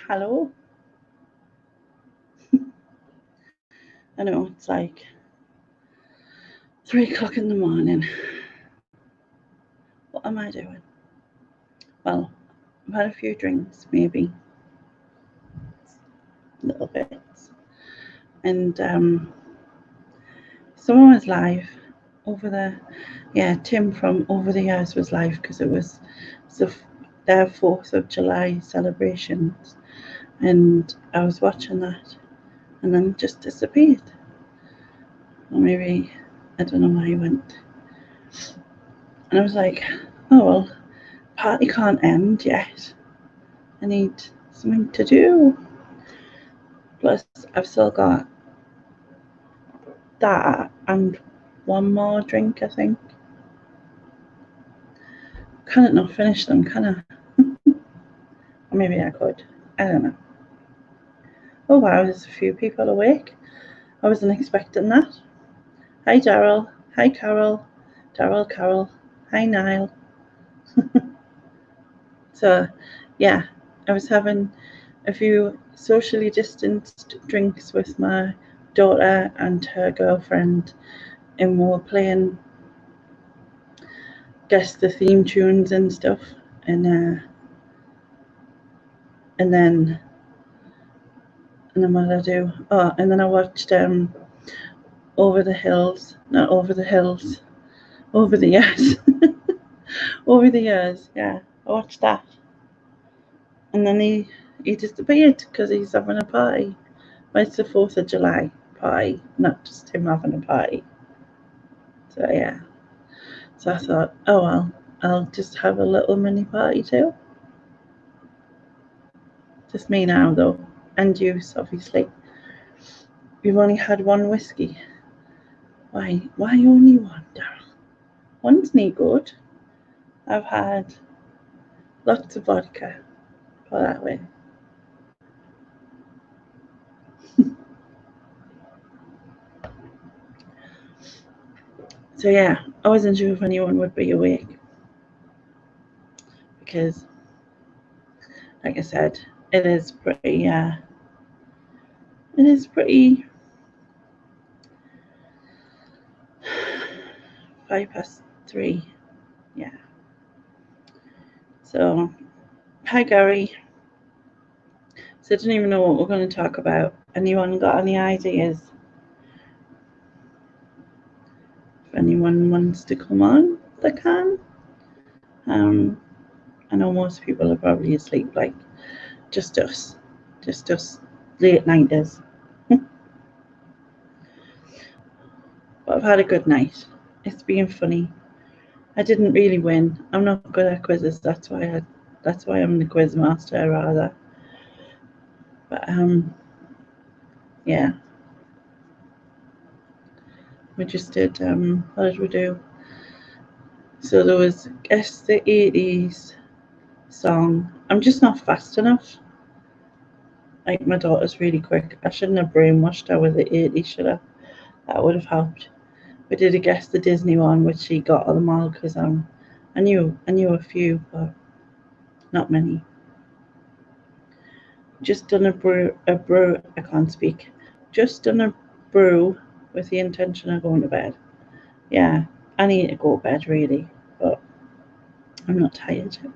Hello. I know it's like 3 o'clock in the morning. What am I doing? Well, I've had a few drinks, maybe little bits, and someone was live over there. Yeah, Tim from Over the Years was live because it was their 4th of July celebrations, and I was watching that, and then it just disappeared. Or maybe I don't know where he went. And I was like, oh well, party can't end yet. I need something to do. Plus, I've still got that and one more drink, I think. Can it not finish them, can I? Or maybe I could. I don't know. Oh wow, there's a few people awake. I wasn't expecting that. Hi Daryl. Hi Carol. Daryl, Carol. Hi Niall. So, yeah, I was having a few socially distanced drinks with my daughter and her girlfriend, and we were playing guess the theme tunes and stuff, and then what did I do? Oh, and then I watched Over the Hills, not Over the Hills, Over the Years, Over the Years. Yeah, I watched that, and then he disappeared because he's having a party. Well, it's the 4th of July party, not just him having a party. So yeah, so I thought, oh well, I'll just have a little mini party too. Just me now though, and juice obviously. We've only had one whiskey. Why only one, Daryl? One's no good. I've had lots of vodka, put that way. So yeah, I wasn't sure if anyone would be awake because, like I said, it is pretty 3:05. Yeah. So hi Gary. So I don't even know what we're going to talk about. Anyone got any ideas? If anyone wants to come on, they can. I know most people are probably asleep, like just us late nighters. But I've had a good night. It's been funny. I didn't really win. I'm not good at quizzes. That's why I'm the quiz master rather. But yeah. We just did. What did we do? So there was guess the 80s song. I'm just not fast enough. Like my daughter's really quick. I shouldn't have brainwashed her with the 80s, should I? That would have helped. We did a guess the Disney one, which she got them all because I knew a few, but not many. Just done a brew. I can't speak. Just done a brew with the intention of going to bed. Yeah, I need to go to bed really, but I'm not tired yet.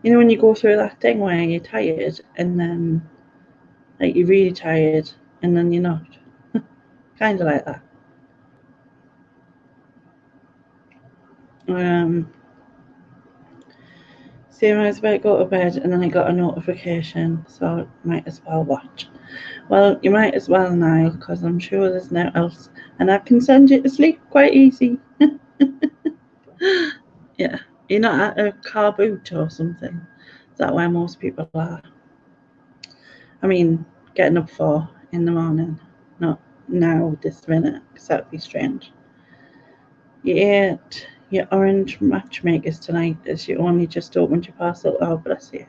You know when you go through that thing where you're tired and then like you're really tired and then you're not. Kind of like that. Same, I was about to go to bed and then I got a notification, so I might as well watch. Well, you might as well, Niall, because I'm sure there's no else, and I can send you to sleep quite easy. Yeah, you're not at a car boot or something. Is that where most people are? I mean, getting up 4 in the morning, not now this minute, because that'd be strange. You ate your orange matchmakers tonight as you only just opened your parcel. Oh, bless you.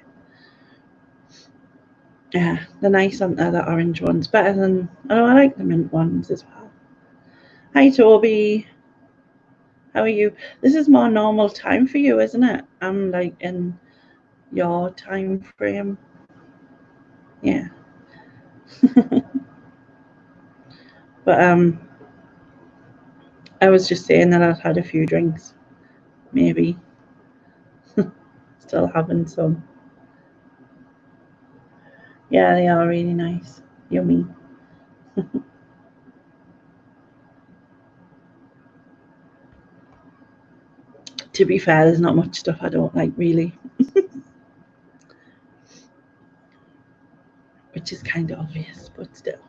Yeah, they're nice, aren't they? The orange ones. Better than, oh, I like the mint ones as well. Hi, Toby. How are you? This is more normal time for you, isn't it? I'm like in your time frame. Yeah. But I was just saying that I'd had a few drinks, maybe. Still having some. Yeah, they are really nice. Yummy. To be fair, there's not much stuff I don't like, really. Which is kind of obvious, but still.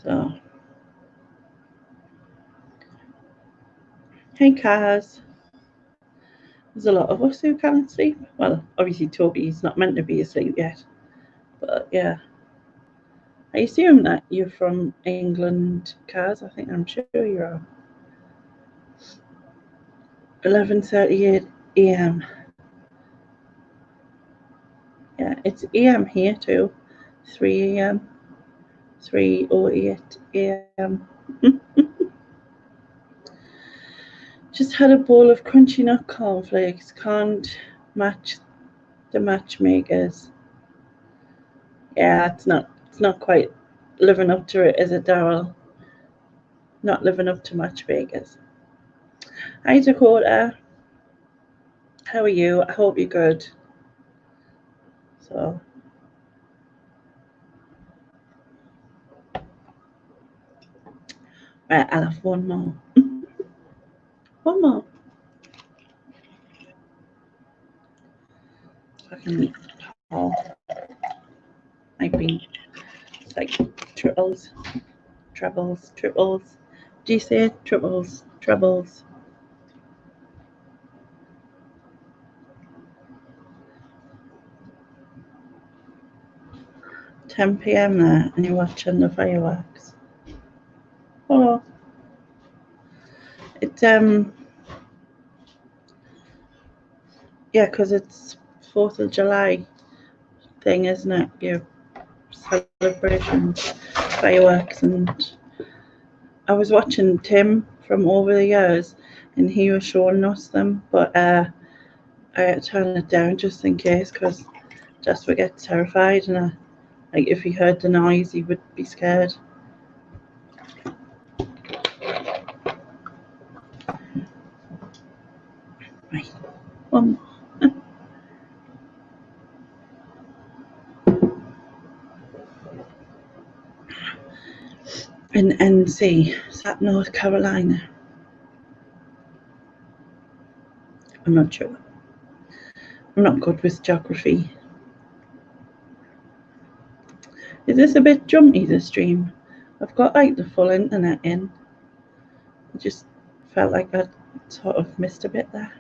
So, hey, Kaz. There's a lot of us who can't sleep. Well, obviously Toby's not meant to be asleep yet. But yeah. I assume that you're from England, Kaz. I'm sure you are. 11:38 a.m. Yeah, it's AM here too. 3 a.m. 3:08 a.m. Just had a bowl of crunchy nut cornflakes. Can't match the matchmakers. Yeah, it's not quite living up to it, is it, Daryl? Not living up to matchmakers. Hi, Dakota. How are you? I hope you're good. So, right, I'll have one more. One more. Fucking tall. Might be like triples. Do you say triples? Trebles. 10 p.m. there, and you're watching the fireworks. Oh, it's yeah, because it's 4th of July thing, isn't it? Your celebrations, fireworks, and I was watching Tim from over the years, and he was showing us them, but I had to turn it down just in case, because Jasper gets terrified, and like if he heard the noise, he would be scared. Right, one more. In NC, is that North Carolina? I'm not sure. I'm not good with geography. Is this a bit jumpy, the stream? I've got like the full internet in. I just felt like I sort of missed a bit there.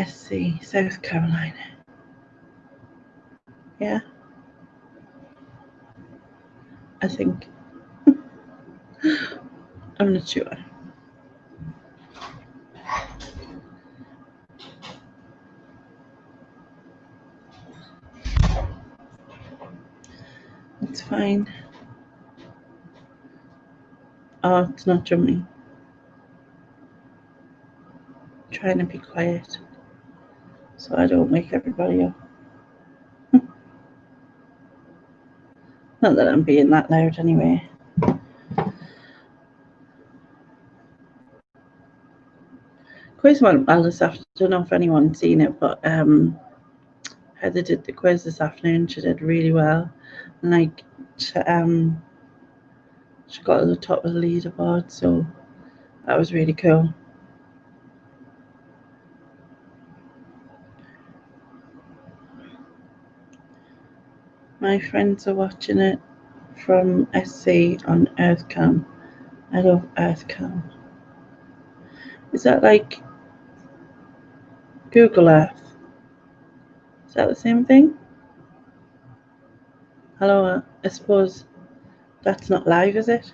SC, South Carolina. Yeah. I think. I'm not sure. It's fine. Oh, it's not jumping. I'm trying to be quiet so I don't wake everybody up. Not that I'm being that loud anyway. Quiz went well this afternoon. I don't know if anyone's seen it, but Heather did the quiz this afternoon. She did really well. And like she got to the top of the leaderboard, so that was really cool. My friends are watching it from SC on Earthcam. I love Earthcam. Is that like Google Earth? Is that the same thing? Hello, I suppose that's not live, is it?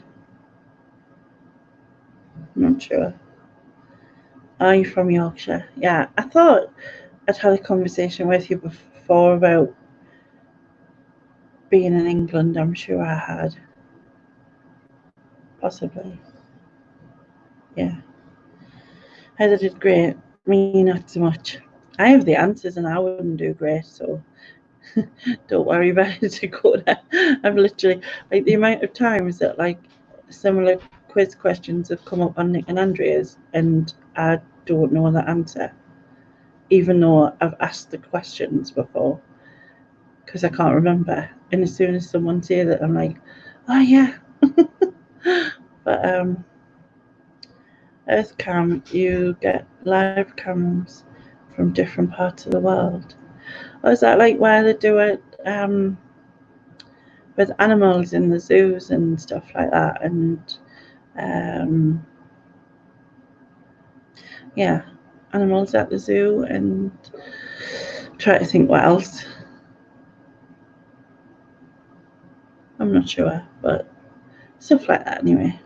I'm not sure. Are you from Yorkshire? Yeah, I thought I'd had a conversation with you before about being in England. I'm sure I had. Possibly. Yeah. Heather did great. Me, not so much. I have the answers and I wouldn't do great, so don't worry about it, Dakota. I've literally, like, the amount of times that, like, similar quiz questions have come up on Nick and Andrea's and I don't know the answer, even though I've asked the questions before, because I can't remember. And as soon as someone says it, I'm like, oh yeah. But Earth Cam, you get live cams from different parts of the world. Or is that like where they do it with animals in the zoos and stuff like that? And yeah, animals at the zoo, and try to think what else. I'm not sure, but stuff like that anyway.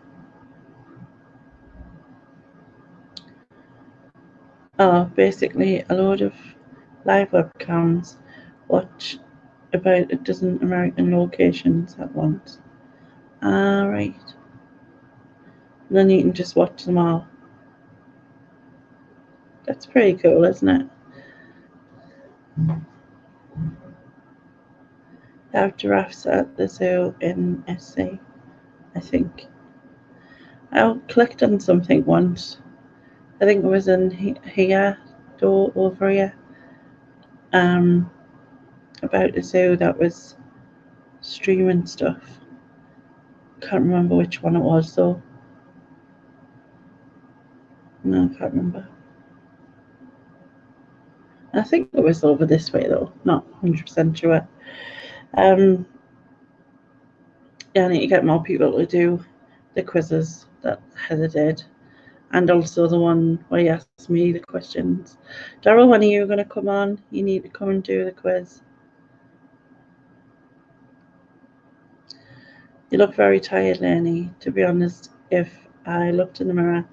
Basically a load of live webcams watch about a dozen American locations at once. Right. And then you can just watch them all. That's pretty cool, isn't it? They have giraffes at the zoo in SC, I think. I clicked on something once. I think it was in here, over here. About a zoo that was streaming stuff. Can't remember which one it was though. No, I can't remember. I think it was over this way though, not 100% sure. Yeah, I need to get more people to do the quizzes that Heather did, and also the one where you asked me the questions. Daryl, when are you going to come on? You need to come and do the quiz. You look very tired, Lenny. To be honest, if I looked in the mirror,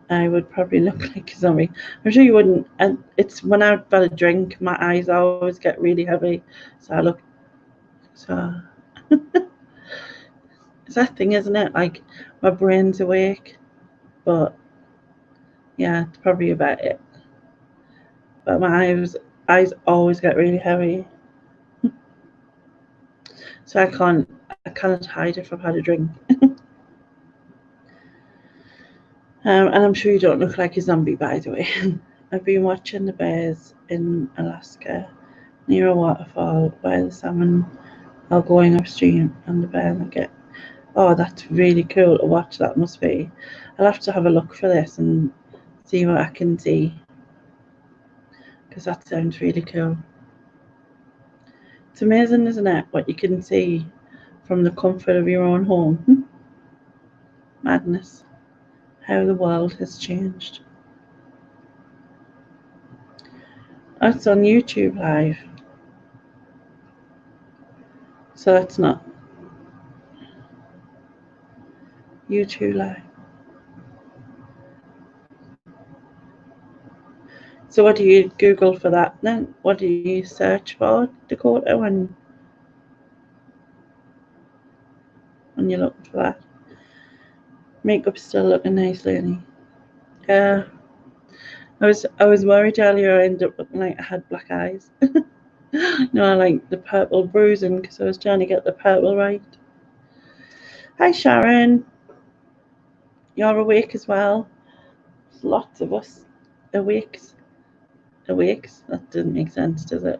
I would probably look like a zombie. I'm sure you wouldn't. And it's when I've had a drink, my eyes always get really heavy. So I look. So it's that thing, isn't it? Like my brain's awake, but yeah, it's probably about it. But my eyes always get really heavy. So I cannot hide if I've had a drink. And I'm sure you don't look like a zombie, by the way. I've been watching the bears in Alaska near a waterfall where the salmon are going upstream and the bear get. Oh, that's really cool to watch. That must be. I'll have to have a look for this and see what I can see, because that sounds really cool. It's amazing, isn't it, what you can see from the comfort of your own home? Madness. How the world has changed. Oh, it's on YouTube Live. So that's not YouTube Live. So what do you Google for that then? What do you search for, Dakota, when you're looking for that? Makeup's still looking nice, Lenny. Yeah. I was worried earlier I ended up looking like I had black eyes. No, like the purple bruising, because I was trying to get the purple right. Hi Sharon. You're awake as well. There's lots of us awakes. That didn't make sense, does it?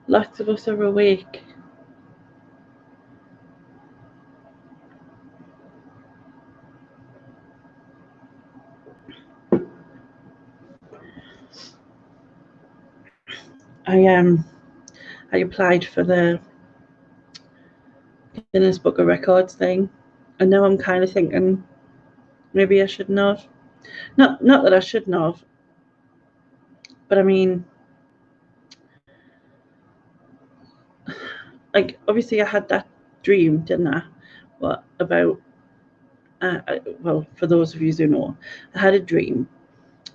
Lots of us are awake. I applied for the Guinness Book of Records thing, and now I'm kind of thinking maybe I shouldn't have. Not that I shouldn't have, but I mean, like, obviously I had that dream, didn't I? What about? Well, for those of you who know, I had a dream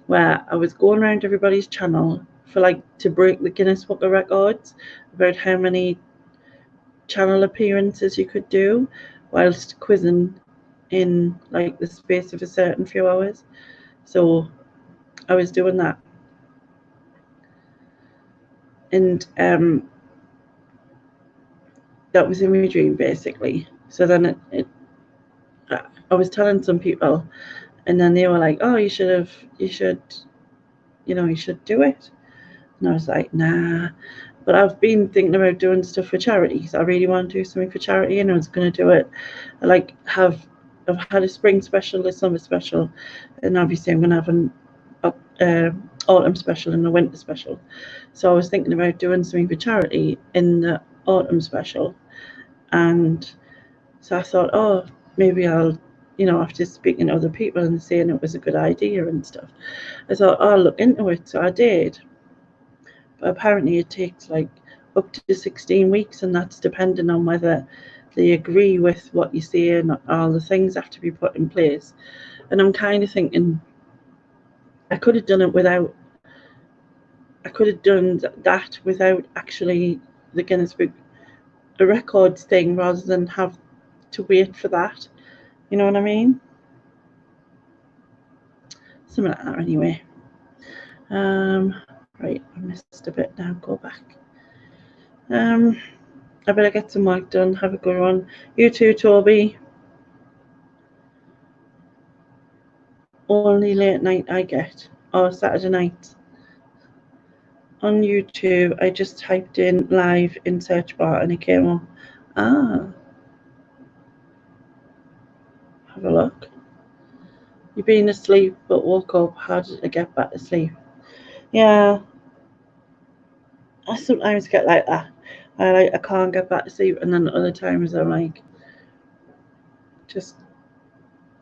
where I was going around everybody's channel for to break the Guinness Book of Records about how many channel appearances you could do whilst quizzing in like the space of a certain few hours. So I was doing that, and that was in my dream basically. So then I was telling some people, and then they were like, "Oh, you should, you should do it." And I was like, "Nah." But I've been thinking about doing stuff for charities. I really want to do something for charity, and I was going to do it. I've had a spring special, a summer special, and obviously I'm going to have an autumn special and a winter special. So I was thinking about doing something for charity in the autumn special, and so I thought, oh, maybe I'll, after speaking to other people and saying it was a good idea and stuff, I thought, oh, I'll look into it. So I did. But apparently it takes like up to 16 weeks, and that's depending on whether they agree with what you say and all the things have to be put in place. And I'm kind of thinking I could have done that without actually the Guinness Book of Records thing, rather than have to wait for that. You know what I mean? Something like that anyway. Right, I missed a bit now, go back. I better get some work done. Have a good one. You too, Toby. Only late night I get. Or Saturday night. On YouTube, I just typed in live in search bar and it came up. Ah. Have a look. You've been asleep but woke up. How did I get back to sleep? Yeah. I sometimes get like that. I can't get back to sleep, and then other times I'm like just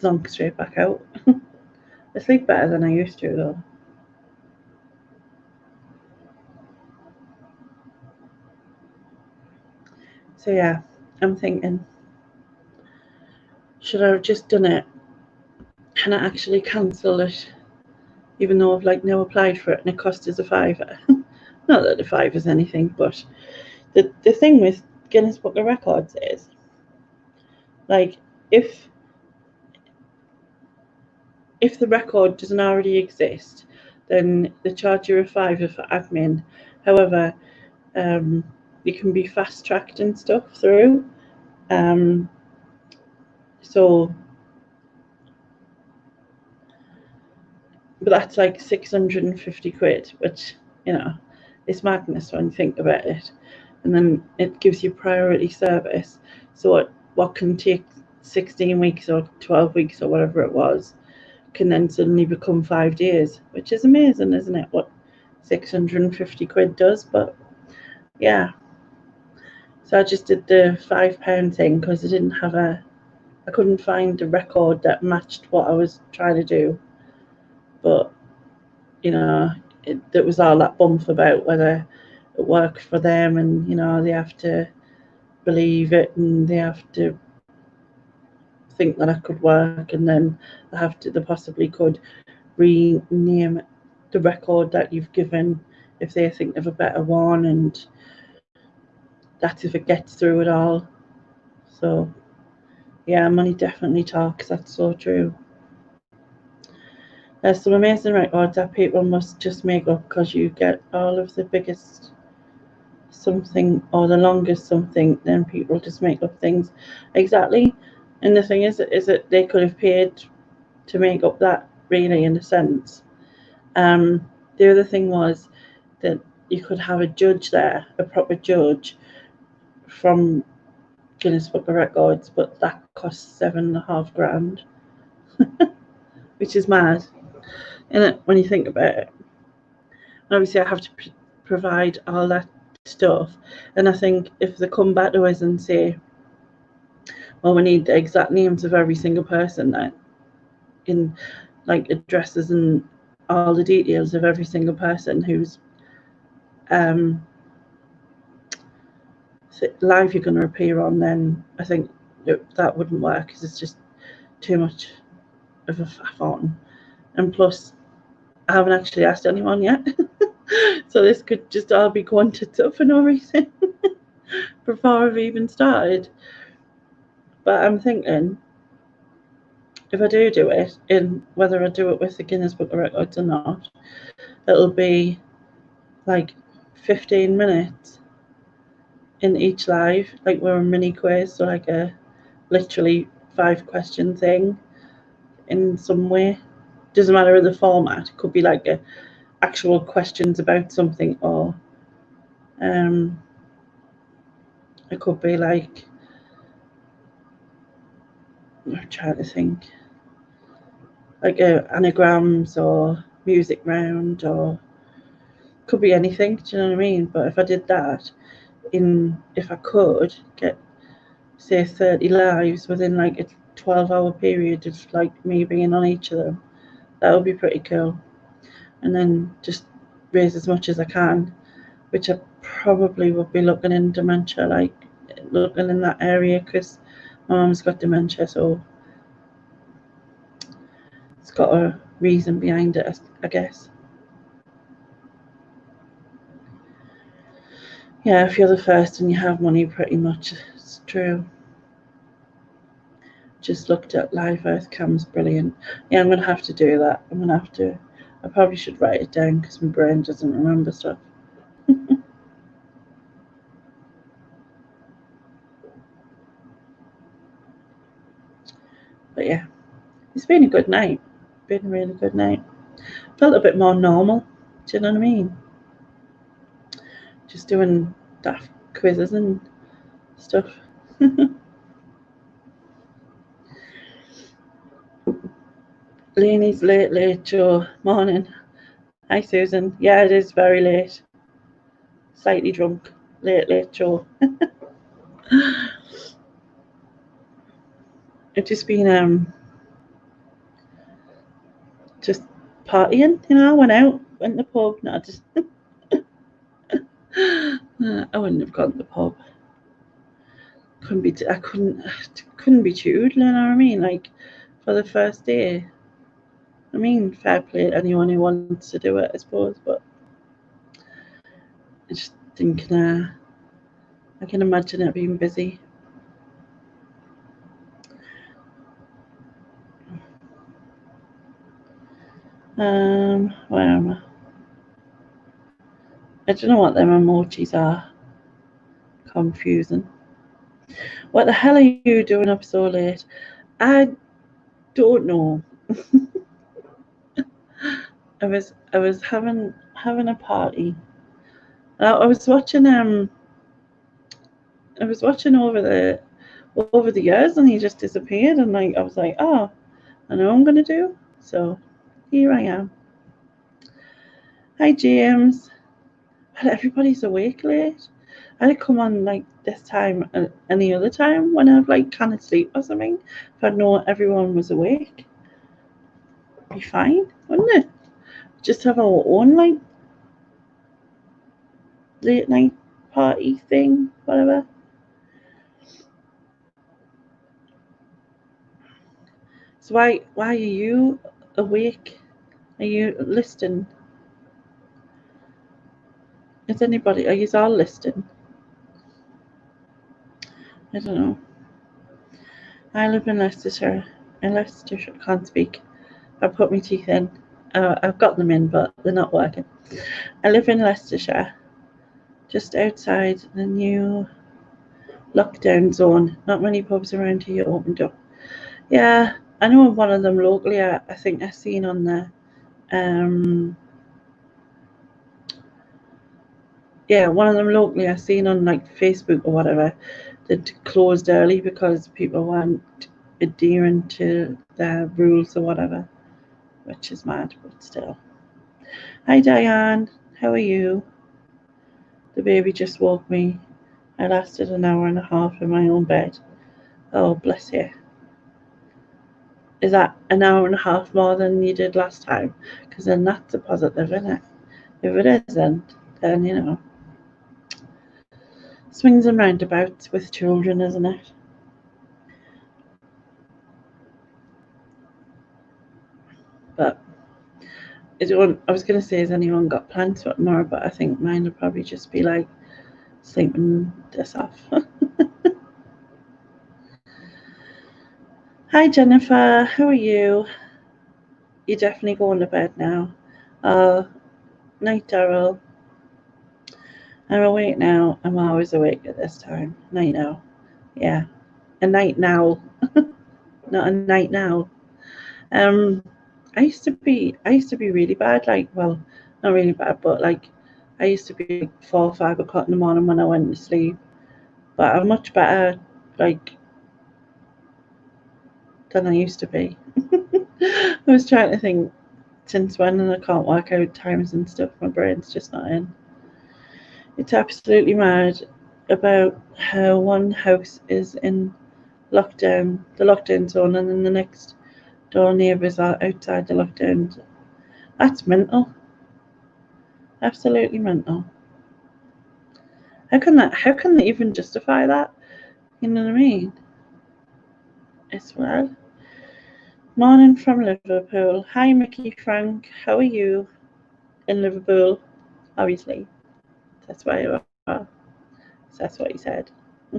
zonk straight back out. I sleep better than I used to though. So yeah, I'm thinking, should I have just done it? Can I actually cancel it? Even though I've now applied for it and it cost us a £5. Not that the £5 is anything, but the thing with Guinness Book of Records is, like, if the record doesn't already exist, then they charge you a £5 for admin. However, you can be fast tracked and stuff through. So, but that's like 650 quid, which, it's madness when you think about it. And then it gives you priority service. So what can take 16 weeks or 12 weeks or whatever it was can then suddenly become 5 days, which is amazing, isn't it? What 650 quid does. But yeah, so I just did the £5 thing because I couldn't find a record that matched what I was trying to do. But there was all that bump about whether it worked for them, and they have to believe it, and they have to think that it could work, and then they possibly could rename the record that you've given if they think of a better one, and that's if it gets through it all. So yeah, money definitely talks. That's so true. There's some amazing records that people must just make up because you get all of the biggest something or the longest something, then people just make up things. Exactly. And the thing is that they could have paid to make up that, really, in a sense. The other thing was that you could have a judge there, a proper judge from Guinness Book of Records, but that costs £7,500, which is mad, isn't it, when you think about it? And obviously, I have to provide all that stuff, and I think if they come back to us and say, well, we need the exact names of every single person, that in like addresses and all the details of every single person who's live you're going to appear on, then I think that wouldn't work because it's just too much of a faff on. And plus, I haven't actually asked anyone yet. So this could just all be going tits up for no reason before I've even started. But I'm thinking, if I do it, in whether I do it with the Guinness Book of Records or not, it'll be like 15 minutes in each live, like we're a mini quiz, so like a literally 5-question thing in some way. Doesn't matter the format. It could be like a actual questions about something, or it could be like, I'm trying to think, like anagrams or music round, or could be anything. Do you know what I mean? But if I did that, if I could get say 30 lives within like a 12-hour period of like me being on each of them, that would be pretty cool. And then just raise as much as I can, which I probably would be looking in dementia, like looking in that area, because my mum's got dementia, so it's got a reason behind it, I guess. Yeah, if you're the first and you have money, pretty much it's true. Just looked at Live Earth Cam's brilliant. Yeah, I'm going to have to do that. I probably should write it down because my brain doesn't remember stuff. But yeah, it's been a good night. Been a really good night. Felt a bit more normal. Do you know what I mean? Just doing daft quizzes and stuff. Leanie's late show. Morning. Hi, Susan. Yeah, it is very late. Slightly drunk. Late show. It's just been just partying, you know. Went out, went to the pub. No, just I wouldn't have gone to the pub. I couldn't be chewed. You know what I mean? Like for the first day. I mean, fair play to anyone who wants to do it, I suppose. But I just think, I can imagine it being busy. Where am I? I don't know what them emojis are. Confusing. What the hell are you doing up so late? I don't know. I was having a party. I was watching over the years, and he just disappeared, and like I was like, oh, I know what I'm gonna do. So here I am. Hi James. But everybody's awake late. I'd come on like this time any other time when I'd like kind of sleep or something. If I'd know everyone was awake, be fine, wouldn't it? Just have our own like late night party thing, whatever. So why are you awake? Are you listening? Is anybody? Are you all listening? I don't know. I live in Leicestershire. In Leicestershire, can't speak. I put my teeth in. I've got them in, but they're not working. I live in Leicestershire, just outside the new lockdown zone. Not many pubs around here opened up. Yeah, I know one of them locally. I think I've seen on the one of them locally I've seen on like Facebook or whatever that closed early because people weren't adhering to their rules or whatever, which is mad, but still. Hi Diane, how are you? The baby just woke me. I lasted an hour and a half in my own bed. Oh, bless you. Is that an hour and a half more than you did last time? Because then that's a positive, isn't it? If it isn't, then, you know, swings and roundabouts with children, isn't it? But I was going to say, has anyone got plans for tomorrow? But I think mine will probably just be like sleeping this off. Hi Jennifer, how are you? You're definitely going to bed now. Night Daryl. I'm awake now. I'm always awake at this time. Night now. Yeah. A night now. Not a night now. Um I used to be really bad, like, well, not really bad, but like I used to be like 4 or 5 o'clock in the morning when I went to sleep. But I'm much better, like, than I used to be. I was trying to think since when, and I can't work out times and stuff. My brain's just not in. It's absolutely mad about how one house is in lockdown, the lockdown zone, and then the next door neighbours are outside the lockdown. That's mental. Absolutely mental. How can that? How can they even justify that? You know what I mean? As well. Morning from Liverpool. Hi, Mickey Frank. How are you in Liverpool? Obviously, that's why you are. That's what he said. I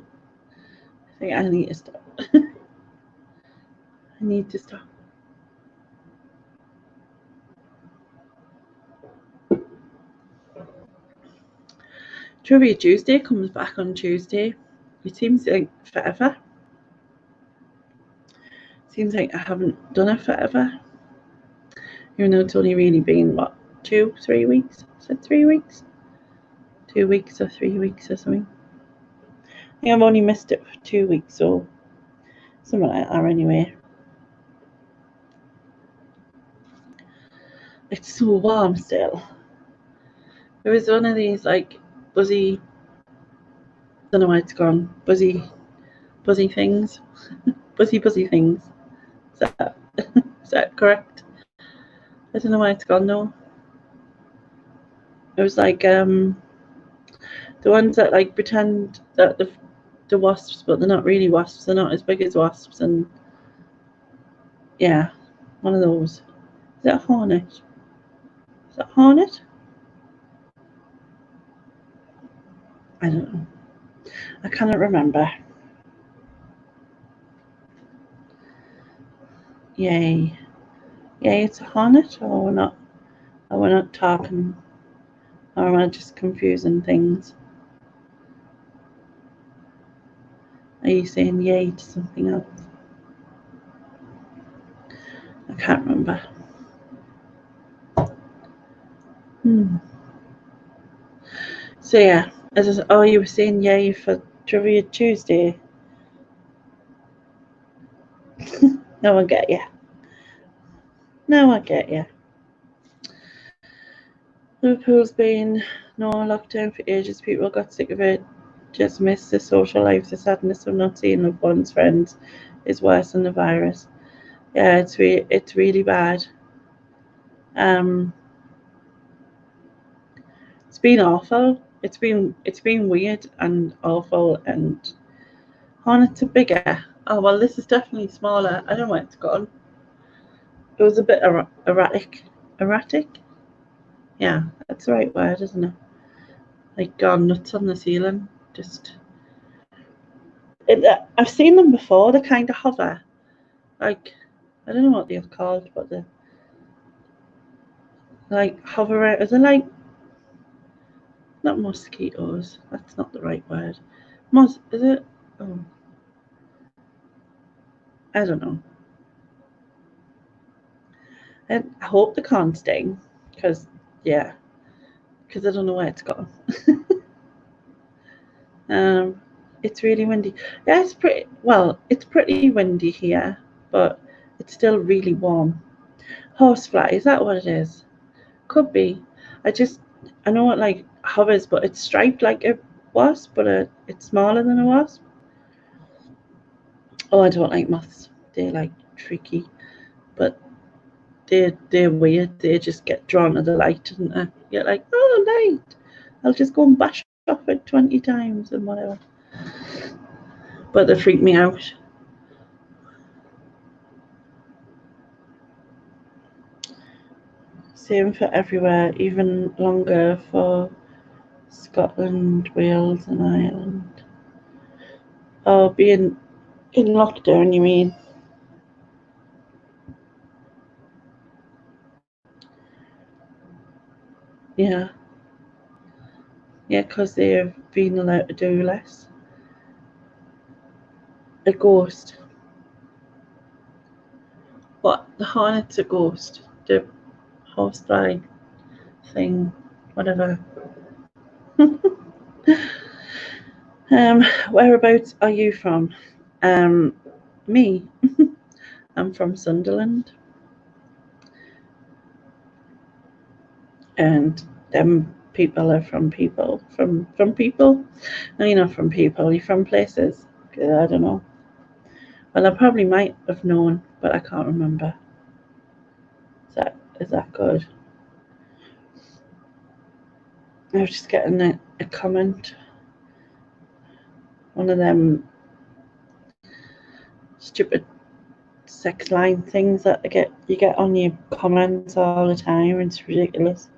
think I need to stop. I need to stop. Trivia Tuesday comes back on Tuesday. It seems like forever. Seems like I haven't done it forever. Even though it's only really been, what, 2, 3 weeks? Is it 3 weeks? 2 weeks or 3 weeks or something. I think I've only missed it for 2 weeks, so something like that anyway. It's so warm still. There was one of these, like, buzzy, don't know why it's gone, buzzy things. buzzy things. Is that correct? I don't know why it's gone though. It was like the ones that like pretend that the wasps, but they're not really wasps. They're not as big as wasps, and yeah, one of those. Is that a hornet? Is that a hornet? I don't know. I cannot remember. Yay. Yay, it's a hornet, or we're not, talking, or am I just confusing things? Are you saying yay to something else? I can't remember. So yeah, you were saying yay for Trivia Tuesday. No, I get you. No, I get you. Liverpool's been no lockdown for ages. People got sick of it. Just miss the social life. The sadness of not seeing loved ones, friends, is worse than the virus. Yeah, it's really bad. It's been awful. It's been weird and awful, and Hornets are bigger. Oh well, this is definitely smaller. I don't know where it's gone. It was a bit erratic. Erratic? Yeah, that's the right word, isn't it? Like gone nuts on the ceiling. Just I've seen them before. They kind of hover. Like, I don't know what they're called, but they're like hover. Is it like, not mosquitoes? That's not the right word. Is it? Oh, I don't know. And I hope they can't sting, because yeah, because I don't know where it's gone. It's really windy. Yeah, it's pretty windy here, but it's still really warm. Horsefly, is that what it is? Could be. I know it like hovers, but it's striped like a wasp, but it's smaller than a wasp. Oh, I don't like moths. They're like tricky, but they're weird. They just get drawn to the light, and you're like, oh, light. I'll just go and bash off it 20 times and whatever. But they freak me out. Same for everywhere, even longer for Scotland, Wales, and Ireland. Oh, being in lockdown, you mean? Yeah. Yeah, because they've been allowed to do less. A ghost. What? The hornet's a ghost. The horsefly thing. Whatever. Whereabouts are you from? Me. I'm from Sunderland. And them people are from people. From people? No, you're not from people. You're from places. I don't know. Well, I probably might have known, but I can't remember. Is that good? I was just getting a comment. One of them stupid sex line things that you get on your comments all the time. It's ridiculous.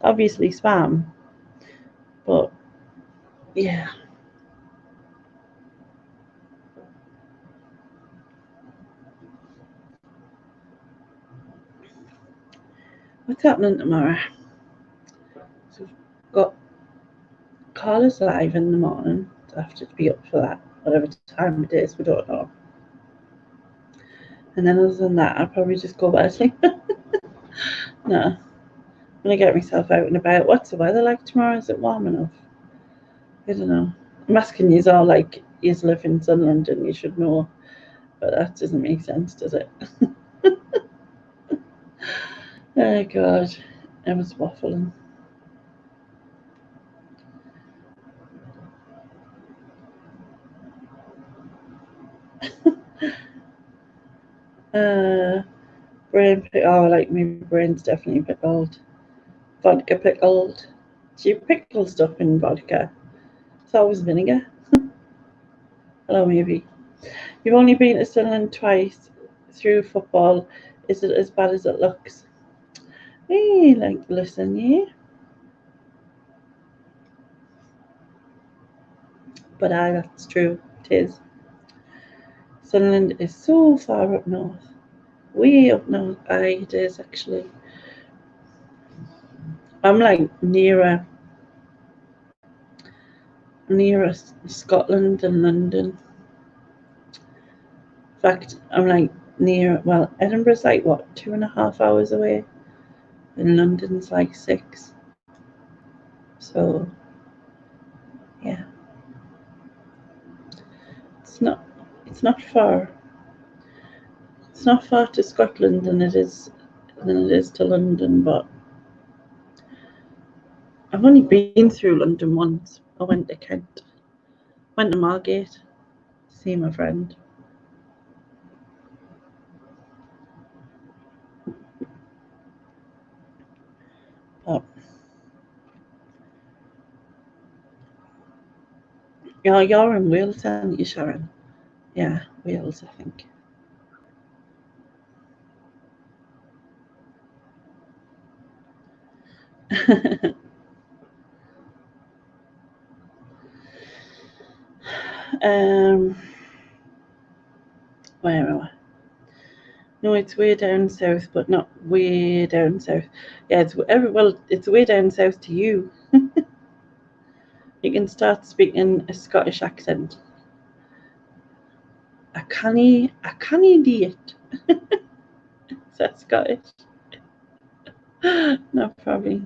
Obviously spam, but yeah. What's happening tomorrow? So we've got callers live in the morning. So I have to be up for that, whatever time it is, we don't know. And then other than that, I'll probably just go back to sleep. No. I'm gonna get myself out and about. What's the weather like tomorrow? Is it warm enough? I don't know. I'm asking you all like you live in Sunderland and you should know, but that doesn't make sense, does it? Oh God, I was waffling. Like my brain's definitely pickled. Vodka pickled. Do you pickle stuff in vodka? It's always vinegar. Hello, maybe. You've only been to Sunderland twice through football. Is it as bad as it looks? Hey, like, listen, yeah. But that's true. It is. Sunderland is so far up north. Way up north. It is actually. I'm like nearer Scotland than London. In fact, I'm like Edinburgh's like what, 2.5 hours away? And London's like 6. So yeah. It's not far. It's not far to Scotland than it is to London, but I've only been through London once. I went to Kent. Went to Margate. See my friend. But you're in Wales, aren't you, Sharon? Yeah, Wales, I think. Where am I? No, it's way down south, but not way down south. Yeah, it's way down south to you. You can start speaking a Scottish accent. A canny diet. Is that Scottish? No, probably.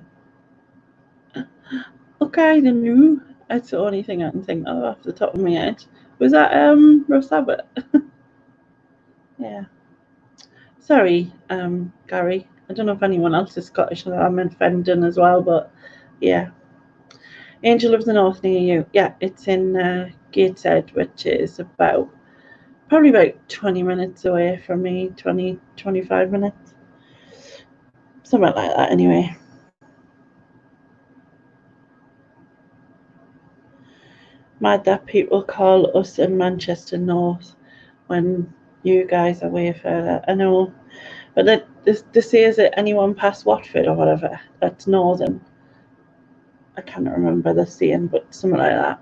Okay, the new. That's the only thing I can think of off the top of my head. Was that Russ Abbott? Yeah. Sorry, Gary. I don't know if anyone else is Scottish. I'm in Fendon as well, but yeah. Angel of the North near you. Yeah, it's in Gateshead, which is probably about 20 minutes away from me, 20, 25 minutes. Something like that, anyway. Mad that people call us in Manchester North when you guys are way further. I know. But they say, is it anyone past Watford or whatever? That's northern. I can't remember the saying, but something like that.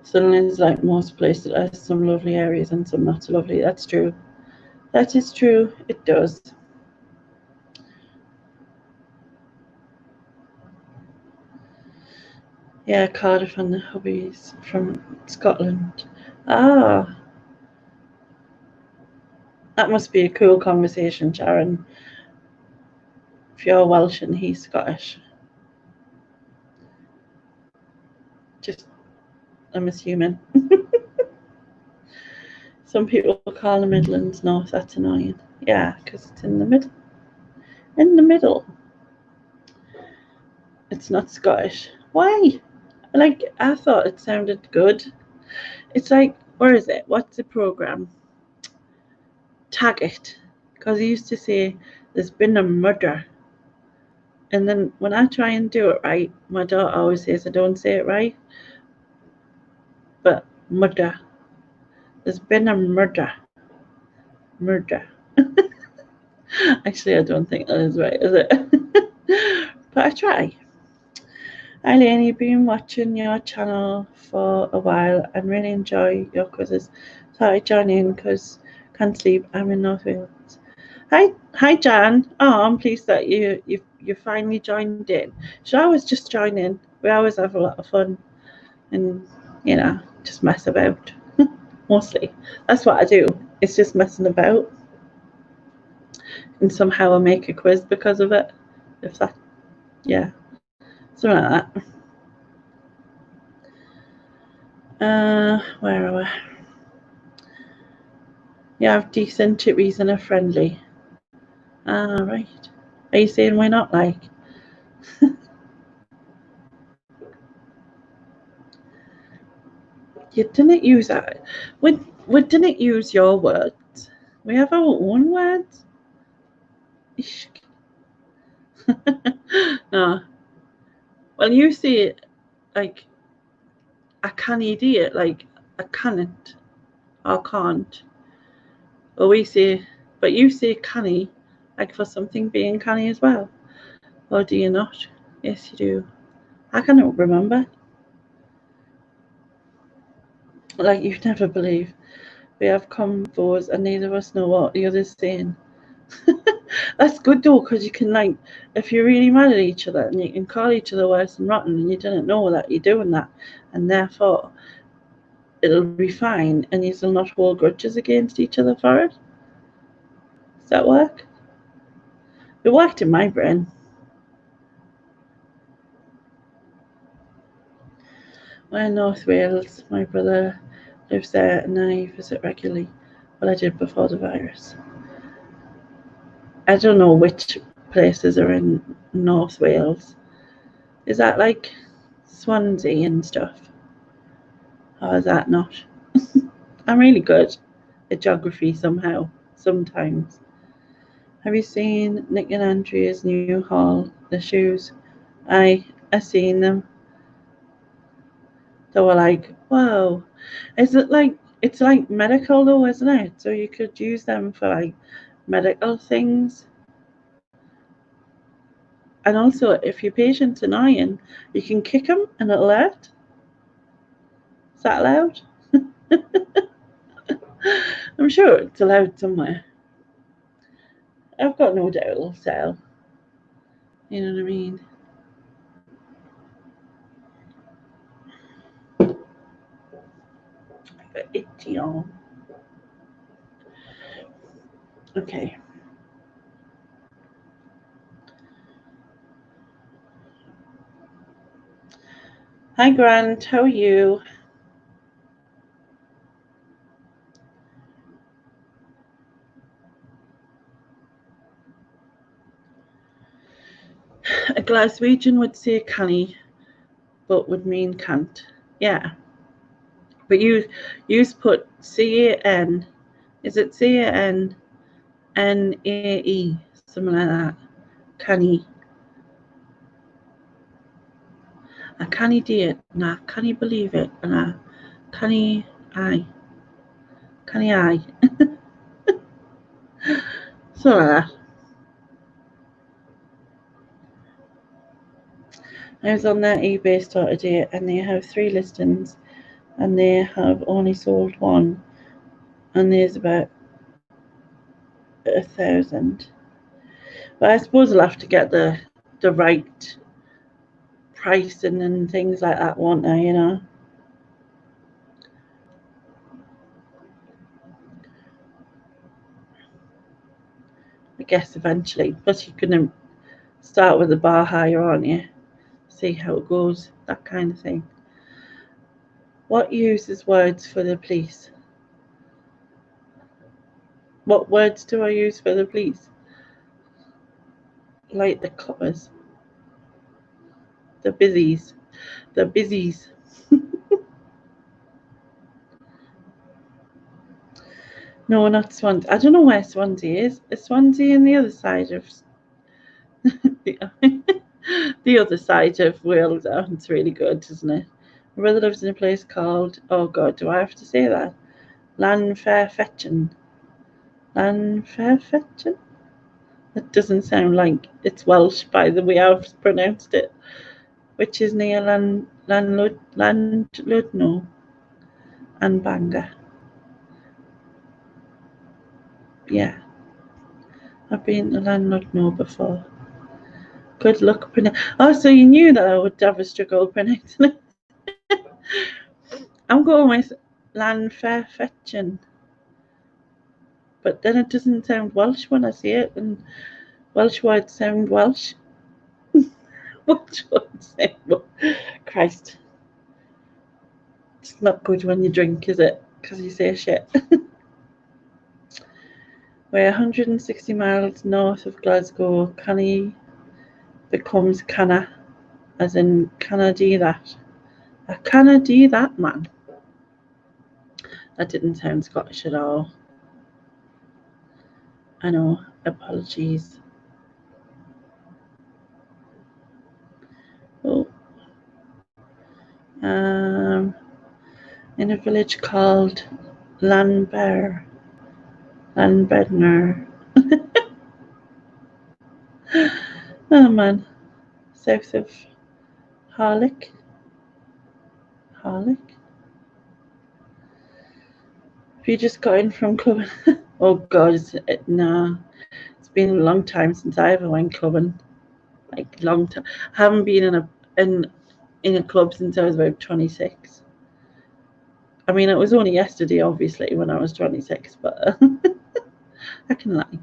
Sunderland is like most places. It has some lovely areas and some not so lovely. That's true. That is true. It does. Yeah, Cardiff and the hubbies from Scotland. Ah, that must be a cool conversation, Sharon. If you're Welsh and he's Scottish. Just, I'm assuming. Some people call the Midlands North. That's annoying. Yeah, because it's in the middle. In the middle. It's not Scottish. Why? Like, I thought it sounded good. It's like, where is it? What's the program? Tag it. Because he used to say, there's been a murder. And then when I try and do it right, my daughter always says I don't say it right. But murder. There's been a murder. Murder. Actually, I don't think that is right, is it? But I try. Hi Lane, you've been watching your channel for a while and really enjoy your quizzes. So I join in because can't sleep. I'm in North Wales. Hi Jan. Oh, I'm pleased that you finally joined in. So I was just joining. We always have a lot of fun and just mess about. Mostly. That's what I do. It's just messing about. And somehow I make a quiz because of it. If that something like that. Where are we? You have decent chippies and are friendly. Ah, right. Are you saying we're not like? You didn't use that. We didn't use your words. We have our own words. No. Well, you say it like I can't do it, like I can't or can't. Or we say, but you say canny, like for something being canny as well. Or do you not? Yes, you do. I cannot remember. Like you'd never believe. We have convos and neither of us know what the other's saying. That's good though, because you can, like, if you're really mad at each other and you can call each other worse than rotten and you didn't know that you're doing that, and therefore it'll be fine and you'll not hold grudges against each other for it. Does that work? It worked in my brain. We're in North Wales. My brother lives there and I visit regularly. Well, I did before the virus. I don't know which places are in North Wales. Is that like Swansea and stuff? Or is that not? I'm really good at geography somehow, sometimes. Have you seen Nick and Andrea's new haul, the shoes? I seen them. They were like, whoa. Is it like, it's like medical though, isn't it? So you could use them for like medical things. And also, if your patient's annoying, you can kick them and it'll hurt. Is that allowed? I'm sure it's allowed somewhere. I've got no doubt it'll sell. You know what I mean? Itchy arm. Okay. Hi Grant, how are you? A Glaswegian would say canny, but would mean can't. Yeah. But you put CAN, is it CANNAE, something like that. Canny. I can't do it, and I can't believe it, and I can't I. Can't I? So like that. I was on their eBay store today and they have 3 listings and they have only sold 1 and there's about 1,000. But I suppose I'll have to get the right pricing and things like that, won't there, you know? I guess eventually. Plus you're going to start with the bar higher, aren't you? See how it goes, that kind of thing. What uses words for the police? What words do I use for the police? Like the coppers. The busies. The busies. No, not Swansea. I don't know where Swansea is. Is Swansea on the other side of the other side of Wales? Oh, it's really good, isn't it? My brother lives in a place called, oh God, do I have to say that? Llanfairfetchan. Llanfairfetchan? That doesn't sound like it's Welsh by the way I've pronounced it. Which is near Llandudno and Bangor. Yeah, I've been to Llandudno before. Good luck pronouncing. Oh, so you knew that I would have a struggle pronouncing it. I'm going with Llanfairfetchan. But then it doesn't sound Welsh when I say it, and Welsh words sound Welsh. Welsh words sound Welsh. Christ. It's not good when you drink, is it? Because you say shit. We're 160 miles north of Glasgow. Canny becomes canna, as in can I do that? I canna do that, man. That didn't sound Scottish at all. I know, apologies. Oh. In a village called Llanbedner. Oh man, south of Harlech. Have you just got in from clubbing? Oh God, nah. It's been a long time since I ever went clubbing. Like long time. I haven't been in a club since I was about 26. I mean, it was only yesterday, obviously, when I was 26, but I can lie.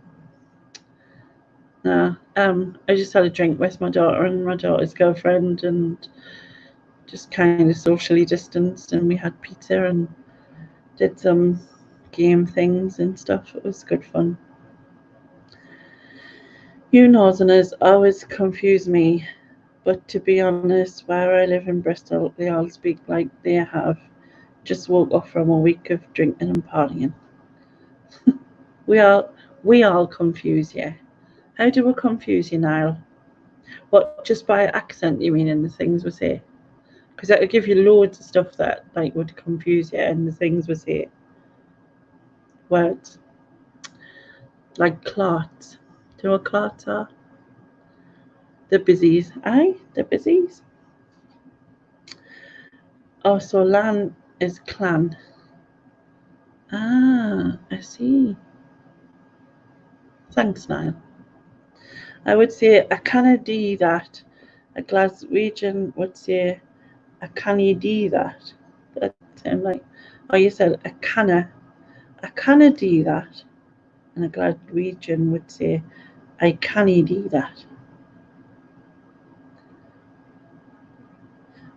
No, I just had a drink with my daughter and my daughter's girlfriend, and just kind of socially distanced, and we had pizza and did some game things and stuff. It was good fun. You Northerners always confuse me, but to be honest, where I live in Bristol, they all speak like they have just woke up from a week of drinking and partying. we all confuse you. How do we confuse you, Niall? What, just by accent, you mean, in the things we say? Because that would give you loads of stuff that like would confuse you in the things we say. Words. Like clots. Do you know what clots are? The busies. Aye, the busies. Oh, so lan is clan. Ah, I see. Thanks, Niall. I would say I canna do that. A Glaswegian would say I canna do that. That sound like, oh, you said I canna do that. And a Glaswegian would say I canna do that.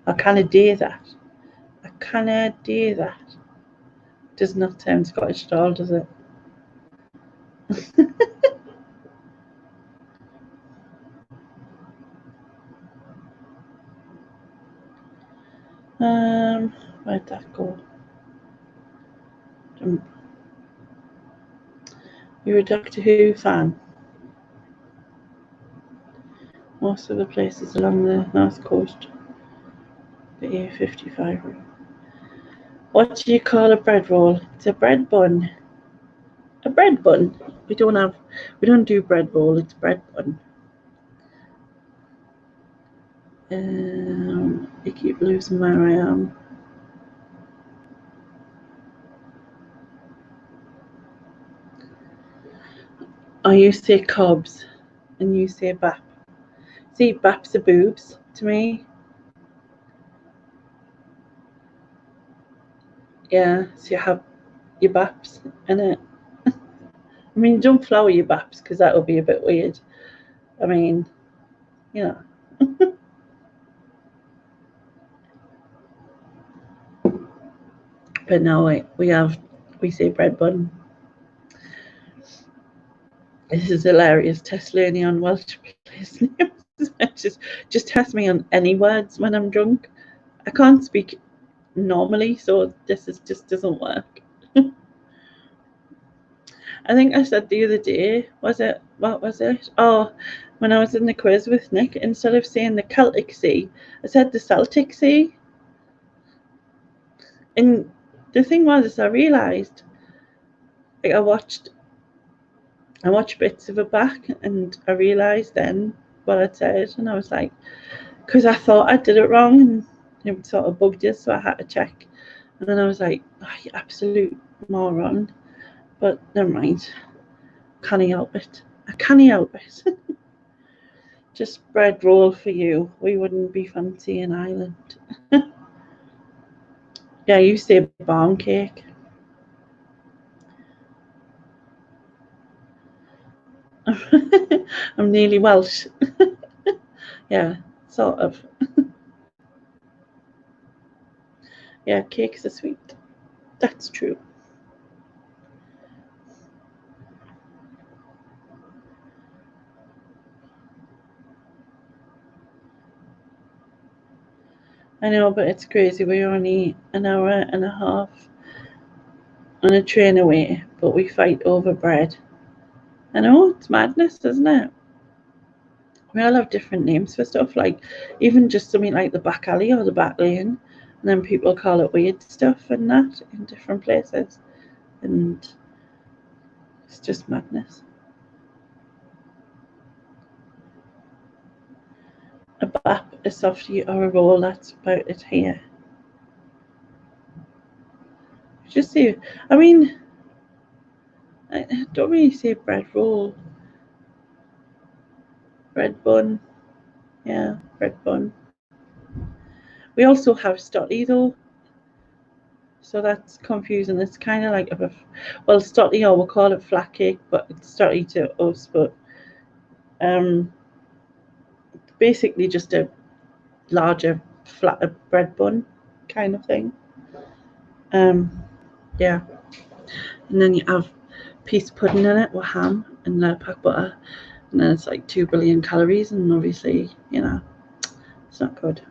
I canna do that. I canna do that. Does not sound Scottish at all, does it? Where'd that go? You're a Doctor Who fan. Most of the places along the north coast. The A55 route. What do you call a bread roll? It's a bread bun. A bread bun. We don't do bread roll, it's bread bun. I keep losing where I am. Oh, you say cobs and you say bap. See, baps are boobs to me. Yeah, so you have your baps in it. I mean, don't flower your baps because that would be a bit weird. I mean, you know. But no, we say bread bun. This is hilarious. Test learning on Welsh place names. just test me on any words when I'm drunk. I can't speak normally, so this is just doesn't work. I think I said the other day, what was it? Oh, when I was in the quiz with Nick, instead of saying the Celtic Sea, I said the Celtic Sea. And the thing was, I realised, like I watched bits of it back, and I realised then what I'd said, and I was like, because I thought I did it wrong, and it sort of bugged us, so I had to check. And then I was like, oh, you absolute moron. But never mind. Can't help it. I can't help it. Just bread roll for you. We wouldn't be fancy in Ireland. Yeah, you say barn cake. I'm nearly Welsh. Yeah, sort of. Yeah, cakes are sweet. That's true. I know, but it's crazy. We're only an hour and a half on a train away, but we fight over bread. I know, it's madness, isn't it? We all have different names for stuff, like even just something like the back alley or the back lane, and then people call it weird stuff and that in different places, and it's just madness. A bap, a softie, or a roll, that's about it here. Just say, I mean, I don't really say bread roll. Bread bun, yeah, bread bun. We also have stotty though, so that's confusing. It's kind of like well, stotty, or we'll call it flat cake, but it's stotty to us. But um, basically just a larger, flatter bread bun kind of thing. Um, yeah, and then you have piece pudding in it with ham and pack butter, and then it's like 2 billion calories, and obviously, it's not good.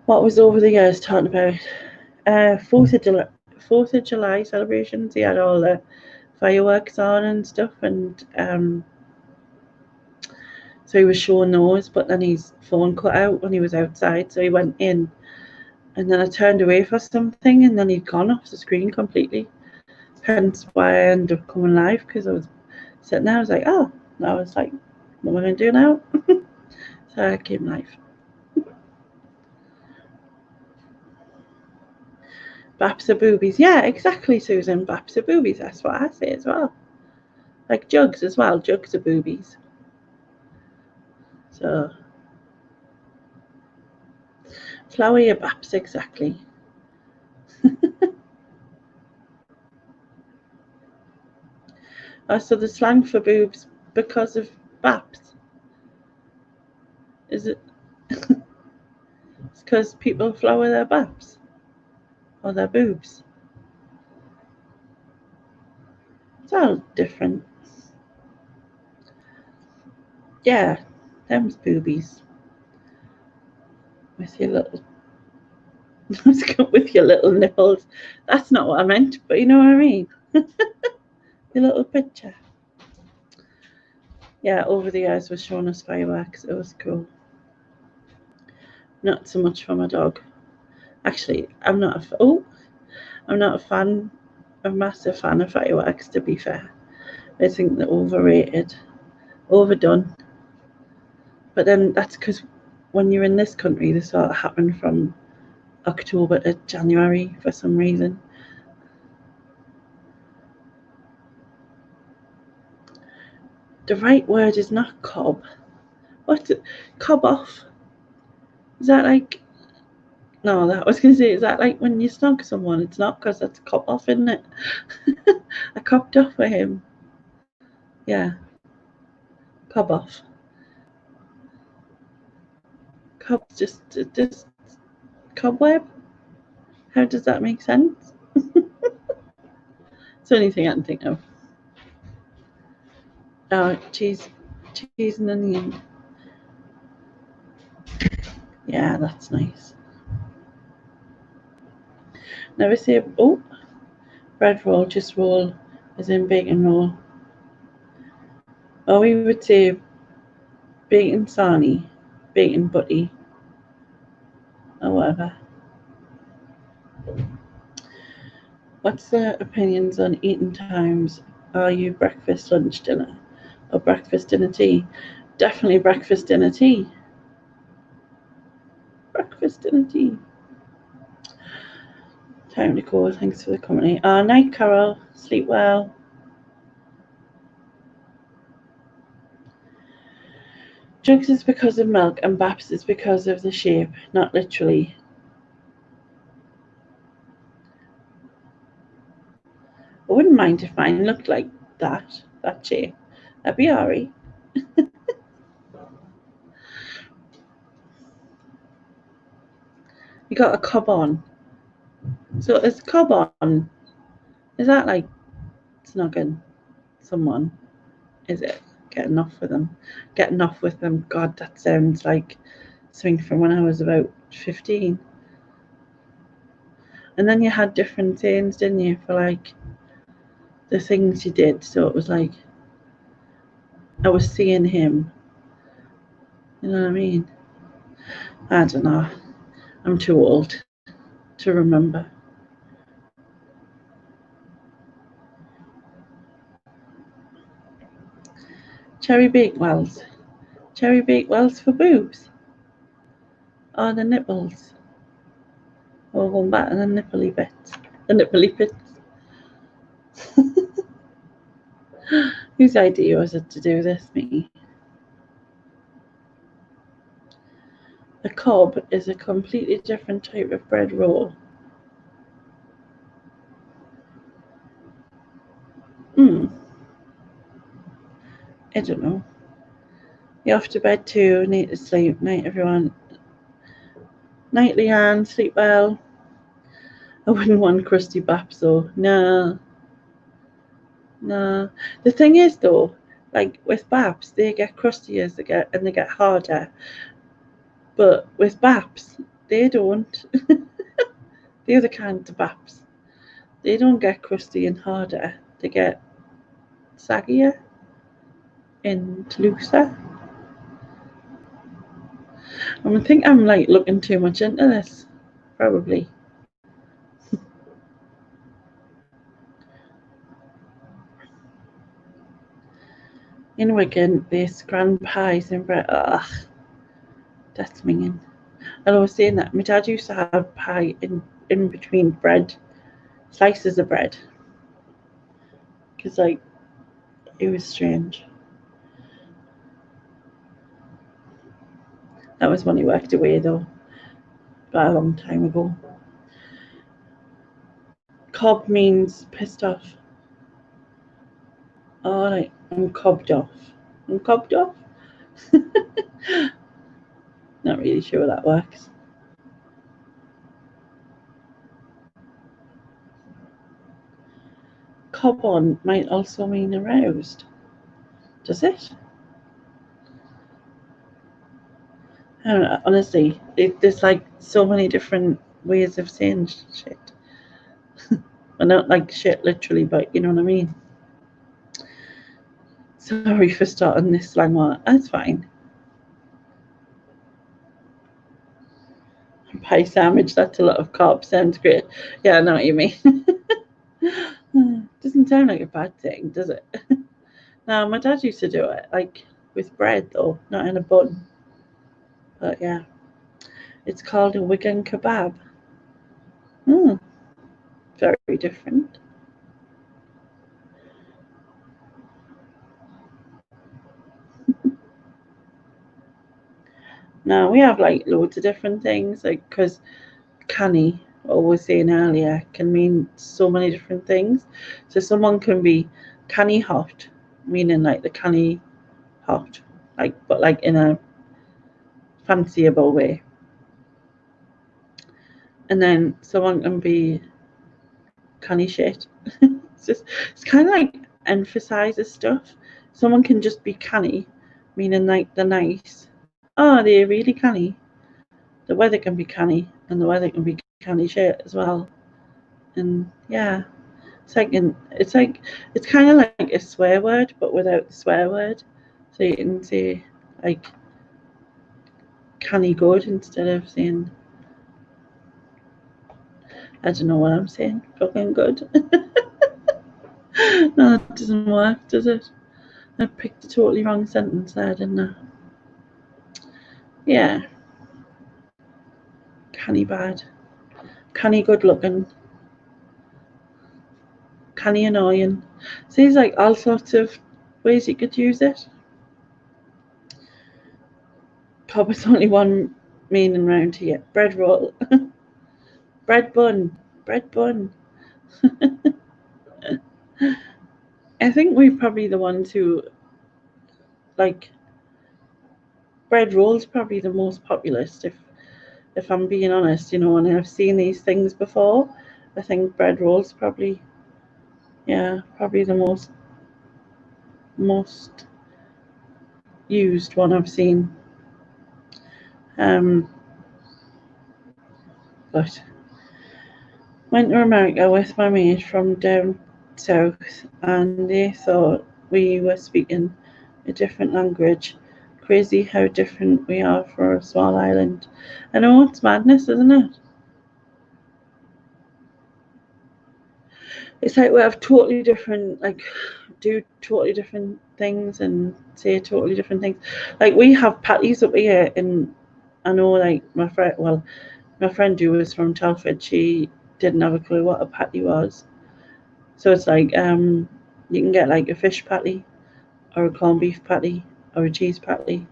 What was over the years talking about? 4th of July celebrations. He had all the fireworks on and stuff, and so he was showing those, but then his phone cut out when he was outside, so he went in, and then I turned away for something, and then he'd gone off the screen completely. Hence why I ended up coming live, because I was sitting there, I was like, oh, and I was like, what am I going to do now? So I came live. Baps are boobies. Yeah, exactly, Susan. Baps are boobies. That's what I say as well. Like jugs as well. Jugs are boobies. So, flower your baps, exactly. Oh, so the slang for boobs because of baps? Is it? It's because people flower their baps or their boobs. It's all different. Yeah, them's boobies. With your little, with your little nipples. That's not what I meant, but you know what I mean. Your little picture. Yeah, over the years was showing us fireworks. It was cool. Not so much for my dog. Actually, I'm not a massive fan of fireworks, to be fair. I think they're overrated, overdone. But then that's because when you're in this country, they sort of happen from October to January for some reason. The right word is not cob. What's it? Cob off? Is that like No, that I was going to say, is that like when you snog someone? It's not, because that's a cop off, isn't it? I copped off with him. Yeah, cob off. Cob, just cobweb. How does that make sense? It's the only thing I can think of. Oh, cheese and onion. Yeah, that's nice. Never say, oh, bread roll, just roll, as in bacon roll. Or we would say bacon sarnie, bacon butty, or whatever. What's the opinions on eating times? Are you breakfast, lunch, dinner? Or breakfast, dinner, tea? Definitely breakfast, dinner, tea. Breakfast, dinner, tea. Time to go. Thanks for the company. Night, Carol. Sleep well. Jugs is because of milk and Baps is because of the shape, not literally. I wouldn't mind if mine looked like that shape. That'd be alright. You got a cob on. So is cob on, is that like snogging someone? Is it getting off with them? Getting off with them. God, that sounds like something from when I was about 15. And then you had different sayings, didn't you, for like the things you did. So it was like, I was seeing him. You know what I mean? I don't know. I'm too old to remember. Cherry Bakewells. Cherry Bakewells for boobs. Or the nipples. Or going back to the nipply bits. The nipply bits. Whose idea was it to do this? Me. A cob is a completely different type of bread roll. I don't know. You're off to bed too. Need to sleep. Night, everyone. Night, Leanne. Sleep well. I wouldn't want crusty baps though. No. No. The thing is though, like with baps, they get crustier as they get harder. But with baps, they don't. The other kind of baps, they don't get crusty and harder. They get saggier and looser. I think I'm like looking too much into this, probably. In Wigan, there's grand pies and bread. Ugh, that's minging. And I was saying that my dad used to have pie in between bread, slices of bread, because like it was strange. That was when he worked away though, but a long time ago. Cob means pissed off. All right, I'm cobbed off. I'm cobbed off. Not really sure that works. Cob on might also mean aroused. Does it? I don't know. Honestly, there's like so many different ways of saying shit. Well, not like shit literally, but you know what I mean. Sorry for starting this slang one. That's fine. Pie sandwich, that's a lot of carbs. Sounds great. Yeah, I know what you mean. Doesn't sound like a bad thing, does it? No, my dad used to do it, like with bread though, not in a bun. But yeah, it's called a Wigan kebab. Mm, very different. No, we have like loads of different things, like because canny, what I was saying earlier, can mean so many different things. So someone can be canny hot, meaning like the canny hot, like, but like in a fanciable way. And then someone can be canny shit. It's kind of like emphasizes stuff. Someone can just be canny, meaning like they're nice. Oh, they're really canny. The weather can be canny, and the weather can be canny shit as well. And yeah, it's kind of like a swear word, but without the swear word. So you can say like canny good instead of saying, I don't know what I'm saying, fucking good. No, that doesn't work, does it? I picked a totally wrong sentence there, didn't I? Yeah. Canny bad. Canny good looking. Canny annoying. So there's like all sorts of ways you could use it. Probably only one meaning round here. Bread roll. Bread bun. Bread bun. I think we're probably the ones who like bread rolls probably the most populist if I'm being honest, and I've seen these things before. I think bread rolls probably the most used one I've seen. But went to America with my mate from down south, and they thought we were speaking a different language. Crazy how different we are for a small island. I know, it's madness, isn't it? It's like we have totally different, do totally different things and say totally different things. Like we have patties up here, and I know, like my friend who was from Telford, she didn't have a clue what a patty was. So it's like you can get like a fish patty or a corned beef patty or a cheese patty,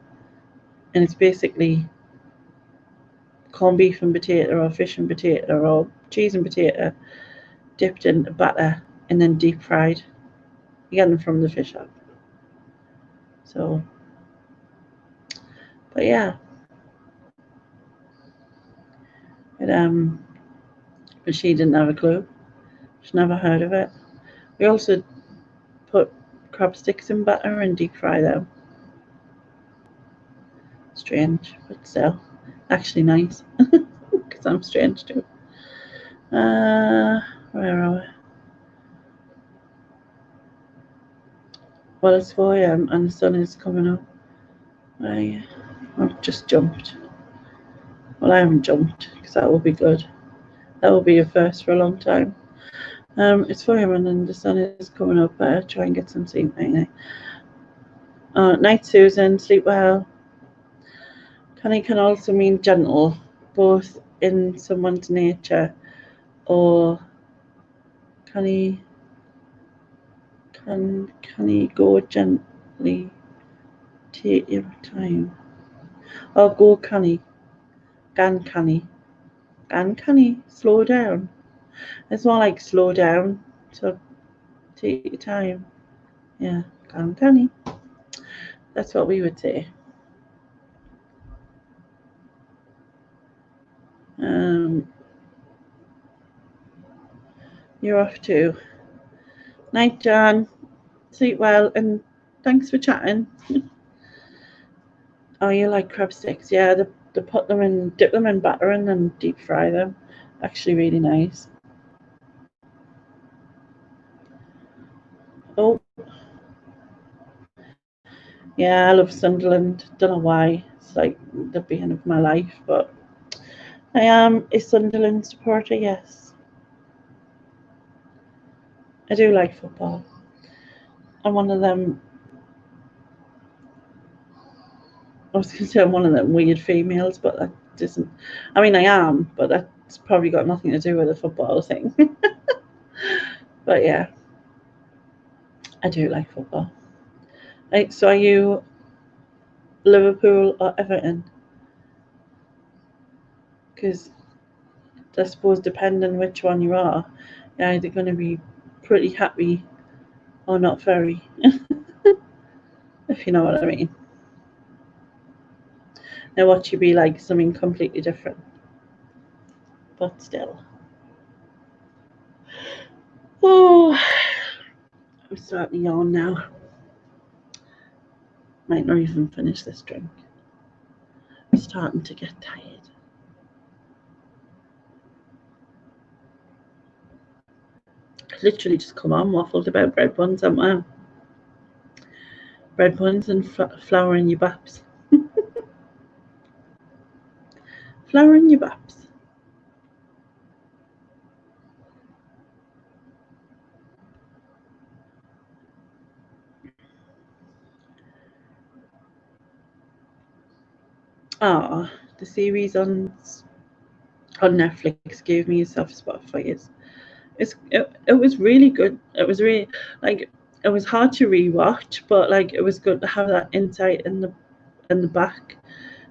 and it's basically corned beef and potato or fish and potato or cheese and potato dipped in batter and then deep fried. You get them from the fish shop. So, but yeah, but she didn't have a clue. She's never heard of it. We also put crab sticks in batter and deep fry them. Strange, but still, actually nice. Because I'm strange too. Where are we? Well, it's 4 a.m. and the sun is coming up. I've just jumped. Well, I haven't jumped because that will be good. That will be a first for a long time. It's 4 a.m. and the sun is coming up. Better try and get some sleep night. Night, Susan. Sleep well. Canny can also mean gentle, both in someone's nature or can he go gently, take your time, or go canny, gan canny, slow down. It's more like slow down, so take your time. Yeah, gan canny. That's what we would say. You're off too. Night, Jan. Sleep well, and thanks for chatting. Oh, you like crab sticks? Yeah, they put them in, dip them in batter and then deep fry them. Actually, really nice. Oh, yeah, I love Sunderland. Don't know why. It's like the beginning of my life, but I am a Sunderland supporter. Yes, I do like football. I'm one of them. I was going to say I'm one of them weird females, but that doesn't. I mean, I am, but that's probably got nothing to do with the football thing. But yeah, I do like football. Right, so are you Liverpool or Everton? Because I suppose depending which one you are, you're either going to be pretty happy or not very, if you know what I mean. Now watch you be like something completely different, but still. Oh, I'm starting to yawn now. Might not even finish this drink. I'm starting to get tired. I literally just come on waffled about bread buns, haven't I? Bread buns and flour in your baps. Flour in your baps. Ah, the series on Netflix gave me a soft spot for it. It was really good. It was really like it was hard to rewatch, but like it was good to have that insight in the back,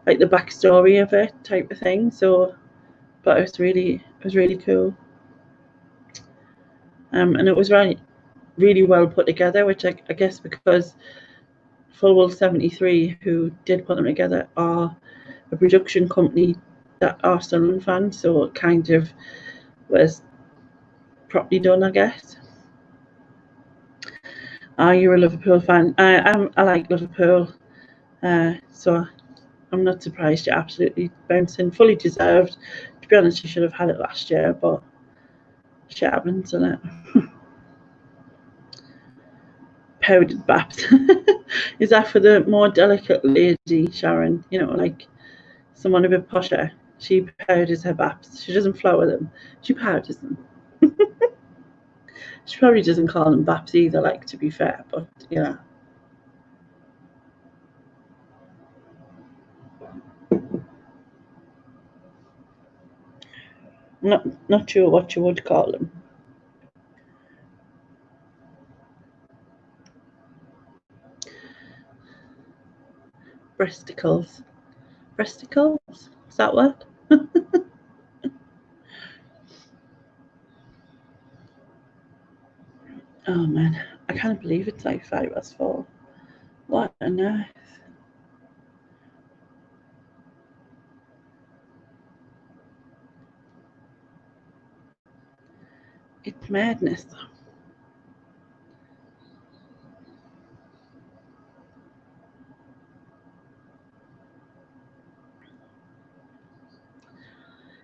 like the backstory of it type of thing. So, but it was really cool. And it was really well put together, which I guess because Full World 73, who did put them together, are a production company that are Sunderland fans, so it kind of was properly done, I guess. You're a Liverpool fan. I like Liverpool, so I'm not surprised you're absolutely bouncing. Fully deserved. To be honest, you should have had it last year, but shit happens, isn't it? Powdered baps. Is that for the more delicate lady, Sharon? You know, like someone a bit posher. She powders her baps. She doesn't flour them. She powders them. She probably doesn't call them baps either, like, to be fair, but yeah. Not sure what you would call them. Breasticles. Breasticles? Is that what? Oh man, I can't believe it's like 4:05. What on earth? It's madness.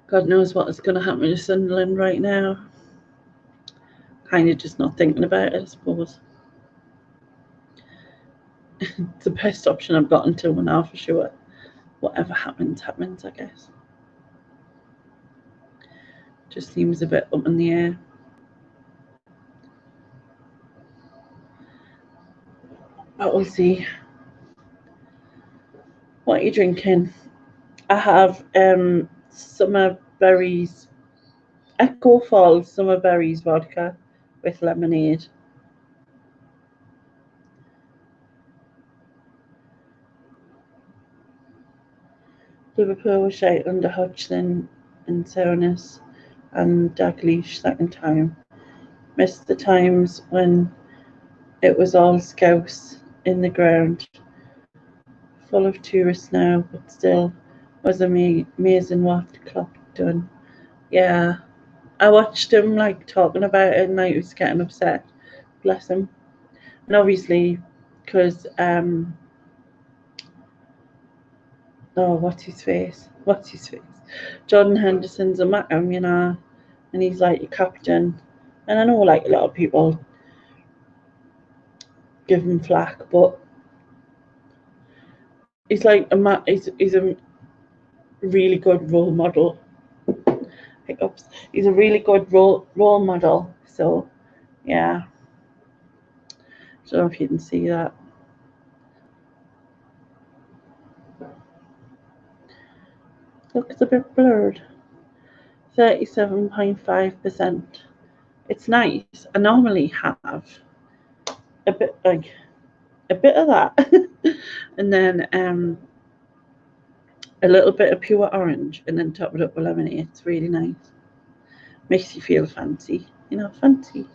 God knows what is going to happen to Sunderland right now. Kind of just not thinking about it, I suppose. It's the best option I've got until now for sure. Whatever happens, happens, I guess. Just seems a bit up in the air. But we'll see. What are you drinking? I have summer berries, Echo Falls summer berries vodka with lemonade. Liverpool was shite under Hodgson and Soreness and Dalglish second time. Missed the times when it was all scouse in the ground. Full of tourists now, but still was amazing what Klopp done. Yeah, I watched him like talking about it and he was getting upset. Bless him. And obviously, because what's his face? Jordan Henderson's a Macam, you know, and he's like your captain. And I know like a lot of people give him flack, but he's like he's a really good role model. Hiccups. He's a really good role model. So yeah, I don't know if you can see that. Look, it's a bit blurred. 37.5%. It's nice. I normally have a bit of that, and then a little bit of pure orange, and then top it up with lemonade. It's really nice. makes you feel fancy, you know, fancy.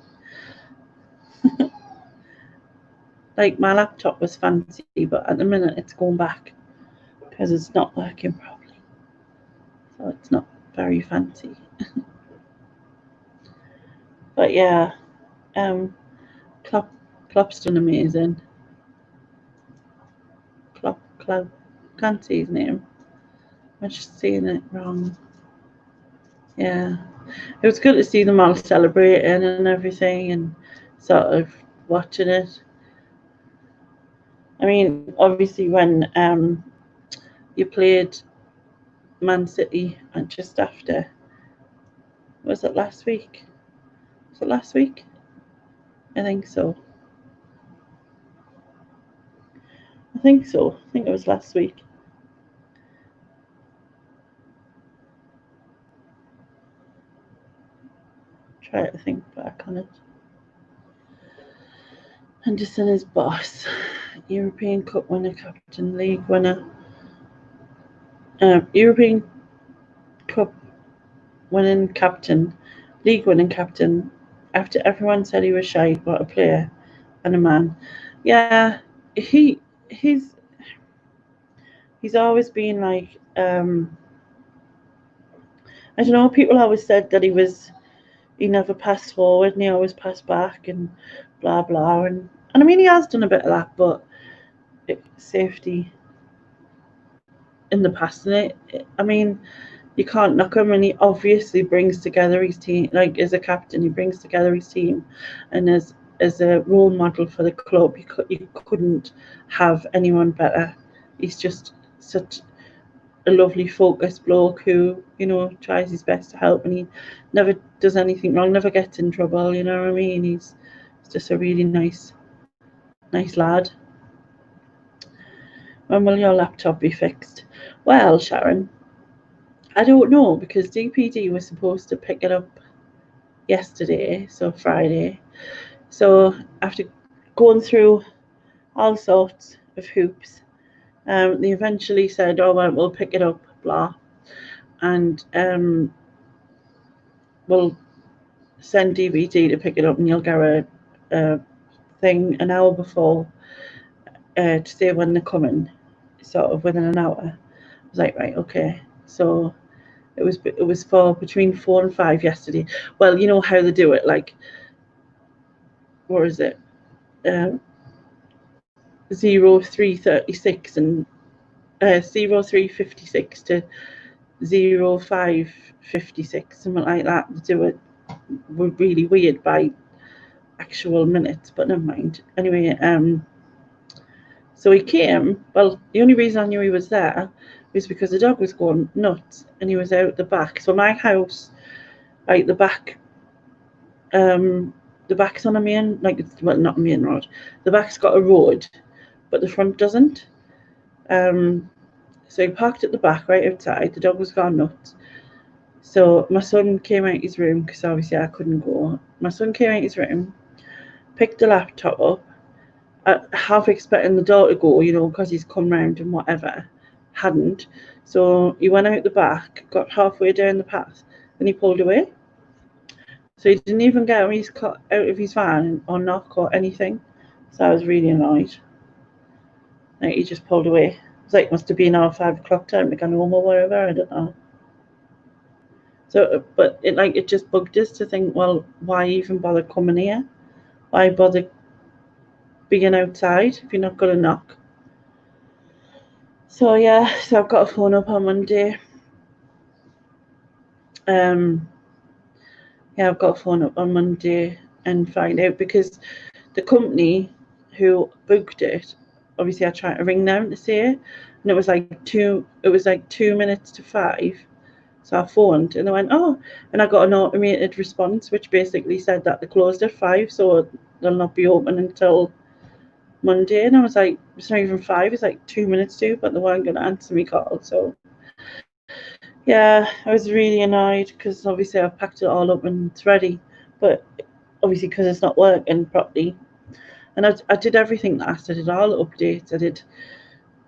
Like my laptop was fancy, but at the minute it's going back because it's not working properly. So it's not very fancy. But yeah, Klopp's done amazing. Klopp, can't see his name. I'm just saying it wrong. Yeah, it was good to see them all celebrating and everything, and sort of watching it. I mean, obviously when you played Man City and just after, was it last week? Was it last week? I think so. I think it was last week. Try to think back on it. Henderson is boss. European Cup winner, captain, league winner. European Cup winning captain, league winning captain. After everyone said he was shy, what a player and a man. Yeah, he's always been like I don't know. People always said that he never passed forward and he always passed back and blah blah and I mean he has done a bit of that, but safety in the past, and I mean you can't knock him, and he obviously brings together his team. Like as a captain, he brings together his team, and as a role model for the club, you couldn't have anyone better. He's just such a lovely, focused bloke who, you know, tries his best to help, and he never does anything wrong, never gets in trouble. You know what I mean? He's just a really nice lad. When will your laptop be fixed? Well, Sharon, I don't know, because DPD was supposed to pick it up yesterday, so Friday. So after going through all sorts of hoops, they eventually said, "Oh well, we'll pick it up, blah," and we'll send DPD to pick it up, and you'll get a thing an hour before to say when they're coming, sort of within an hour. I was like, right, okay. So it was for between 4 and 5 yesterday. Well, you know how they do it, like, what is it? 0336 and 0356 to 0556, something like that. They do it really weird by actual minutes, but never mind. Anyway, so he came. Well, the only reason I knew he was there was because the dog was going nuts and he was out the back. So my house, like the back, the back's on a main, like, well, not a main road. The back's got a road, but the front doesn't. So he parked at the back right outside. The dog was gone nuts. So my son came out his room, because obviously I couldn't go. My son came out his room, picked the laptop up, half expecting the door to go, you know, because he's come round and whatever. Hadn't. So he went out the back, got halfway down the path, and he pulled away. So he didn't even get out of his van or knock or anything. So I was really annoyed. Like, he just pulled away. It was like, must have been our 5 o'clock time to go home or whatever, I don't know. So, but it just bugged us to think, well, why even bother coming here? Why bother being outside if you're not going to knock? So yeah, so I've got to phone up on Monday. I've got to phone up on Monday and find out, because the company who booked it, obviously I tried to ring them to say it, and it was like 2 minutes to 5. So I phoned and they went, oh, and I got an automated response which basically said that they closed at 5, so they'll not be open until Monday. And I was like, it's not even 5, it's like 2 minutes to, but they weren't going to answer me call. So yeah, I was really annoyed, because obviously I've packed it all up and it's ready, but obviously because it's not working properly. And I did everything last. I did all the updates, I did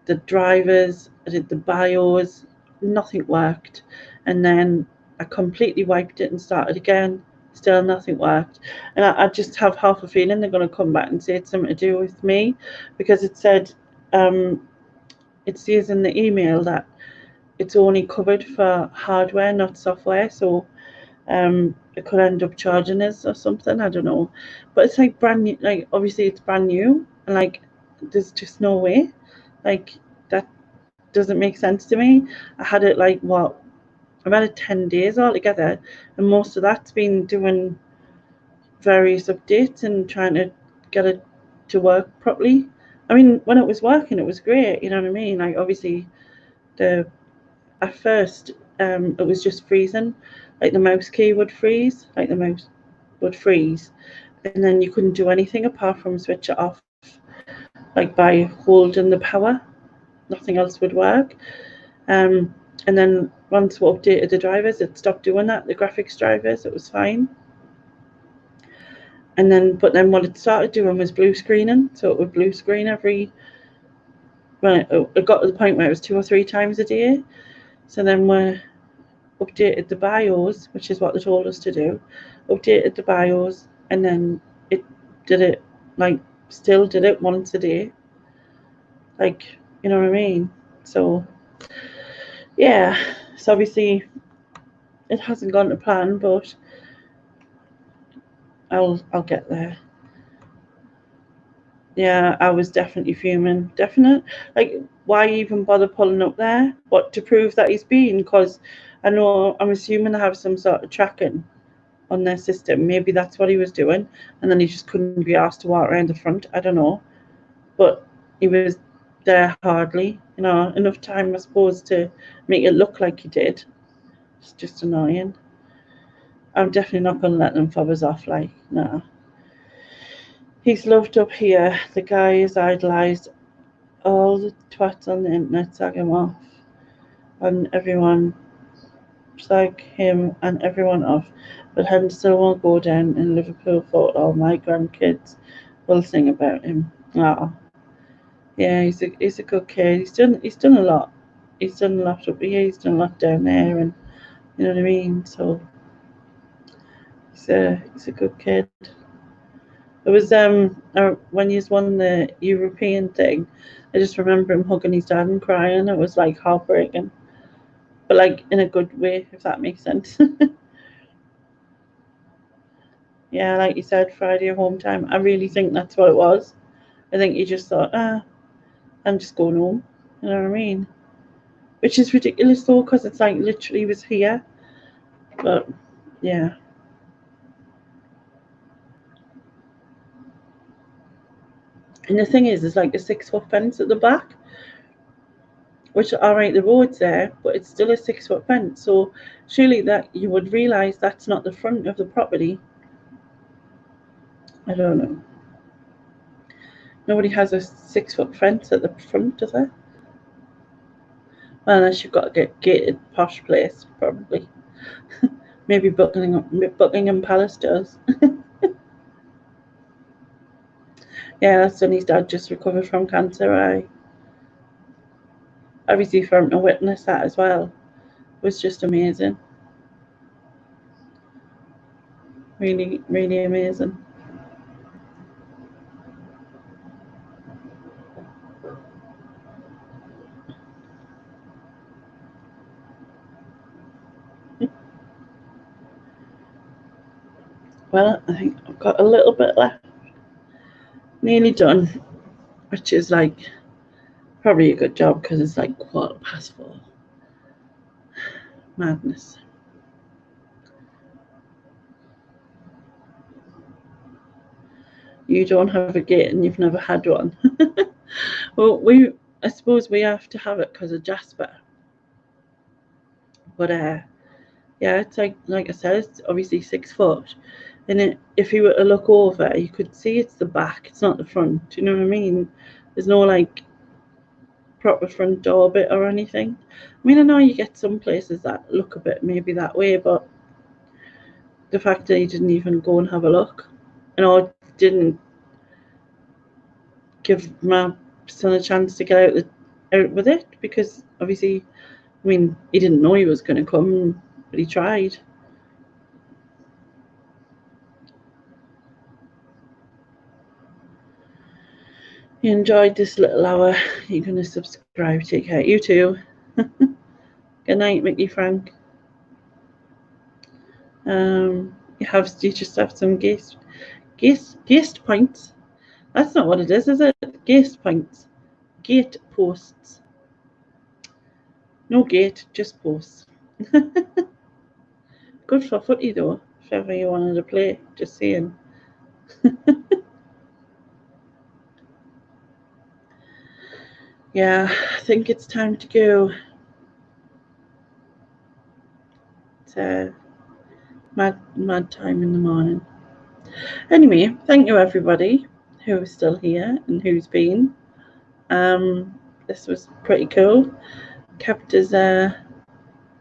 the drivers, I did the bios, nothing worked. And then I completely wiped it and started again. Still nothing worked. And I just have half a feeling they're going to come back and say it's something to do with me, because it said, it says in the email that it's only covered for hardware, not software. So it could end up charging us or something. I don't know. But it's like brand new. Like, obviously it's brand new, and like there's just no way. Like, that doesn't make sense to me. I had it like, what? I've had it 10 days altogether, and most of that's been doing various updates and trying to get it to work properly. I mean, when it was working, it was great. You know what I mean? Like, obviously, at first, it was just freezing. Like, the mouse key would freeze. Like, the mouse would freeze, and then you couldn't do anything apart from switch it off. Like, by holding the power, nothing else would work. And then once we updated the drivers, it stopped doing that. The graphics drivers, it was fine. And then, but then what it started doing was blue screening. So it would blue screen it got to the point where it was 2 or 3 times a day. So then we updated the BIOS, which is what they told us to do. Updated the BIOS, and then it did it, like, still did it once a day. Like, you know what I mean? So, yeah. So obviously it hasn't gone to plan, but I'll get there. Yeah, I was definitely fuming. Definite. Like, why even bother pulling up there? What, to prove that he's been? Because I'm assuming they have some sort of tracking on their system. Maybe that's what he was doing, and then he just couldn't be asked to walk around the front. I don't know. But he was there hardly. You know, enough time, I suppose, to make it look like he did. It's just annoying. I'm definitely not going to let them fob us off. Like, nah. He's loved up here. The guy is idolised. All the twats on the internet slag him off, and everyone slag him and everyone off. But Hen still won't go down in Liverpool for all my grandkids will sing about him. Ah, yeah, he's a good kid. He's done a lot. He's done a lot up here. He's done a lot down there, and you know what I mean. So he's a good kid. It was when he's won the European thing, I just remember him hugging his dad and crying. It was like heartbreaking, but like in a good way, if that makes sense. Yeah, like you said, Friday home time. I really think that's what it was. I think he just thought, I'm just going home. You know what I mean? Which is ridiculous though, because it's like literally he was here. But yeah. And the thing is, there's like a 6-foot fence at the back, which, all right, the road's there, but it's still a 6-foot fence. So surely that you would realise that's not the front of the property. I don't know. Nobody has a 6-foot fence at the front, does there? Well, unless you've got a gated posh place, probably. Maybe Buckingham Palace does. Yeah, that's when his dad just recovered from cancer. Obviously, for him to witness that as well was just amazing. Really, really amazing. Well, I think I've got a little bit left. Nearly done, which is like probably a good job because it's like 4:15. Madness. You don't have a gate and you've never had one. Well, I suppose we have to have it because of Jasper. But yeah, it's like I said, it's obviously 6 foot. And if you were to look over, you could see it's the back, it's not the front. Do you know what I mean? There's no like proper front door bit or anything. I mean, I know you get some places that look a bit maybe that way, but the fact that he didn't even go and have a look, and I didn't give my son a chance to get out with it, because obviously, I mean, he didn't know he was going to come. but he tried. You enjoyed this little hour, you're going to subscribe. Take care. You too. Good night, Mickey Frank. You just have some guest points. That's not what it is it? Guest points. Gate posts. No gate, just posts. Good for footy though, if ever you wanted to play, just saying. Yeah, I think it's time to go. It's mad time in the morning. Anyway, thank you everybody who's still here and who's been. This was pretty cool. Kept us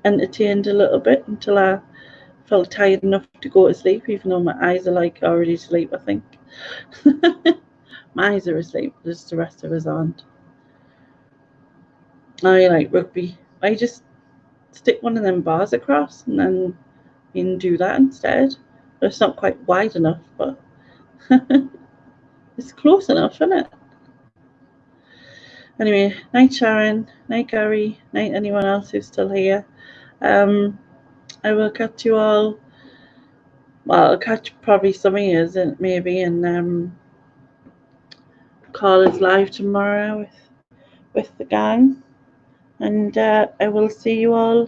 entertained a little bit until I felt tired enough to go to sleep, even though my eyes are like already asleep, I think. My eyes are asleep, just the rest of us aren't. I like rugby. I just stick one of them bars across and then you can do that instead. It's not quite wide enough, but it's close enough, isn't it? Anyway, night Sharon, night Gary, night anyone else who's still here. I will catch you all. Well, I'll catch probably some of you maybe and call us live tomorrow with the gang. And I will see you all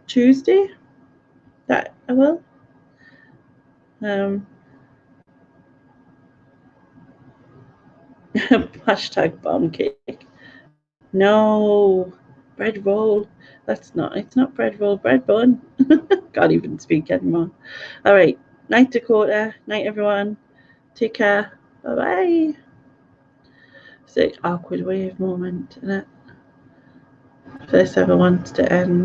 Tuesday. That I will. Hashtag bomb cake. No, bread roll. It's not bread roll, bread bun. Can't even speak anymore. All right. Night Dakota. Night everyone. Take care. Bye bye. It's an awkward wave moment, isn't it? If this ever wants to end.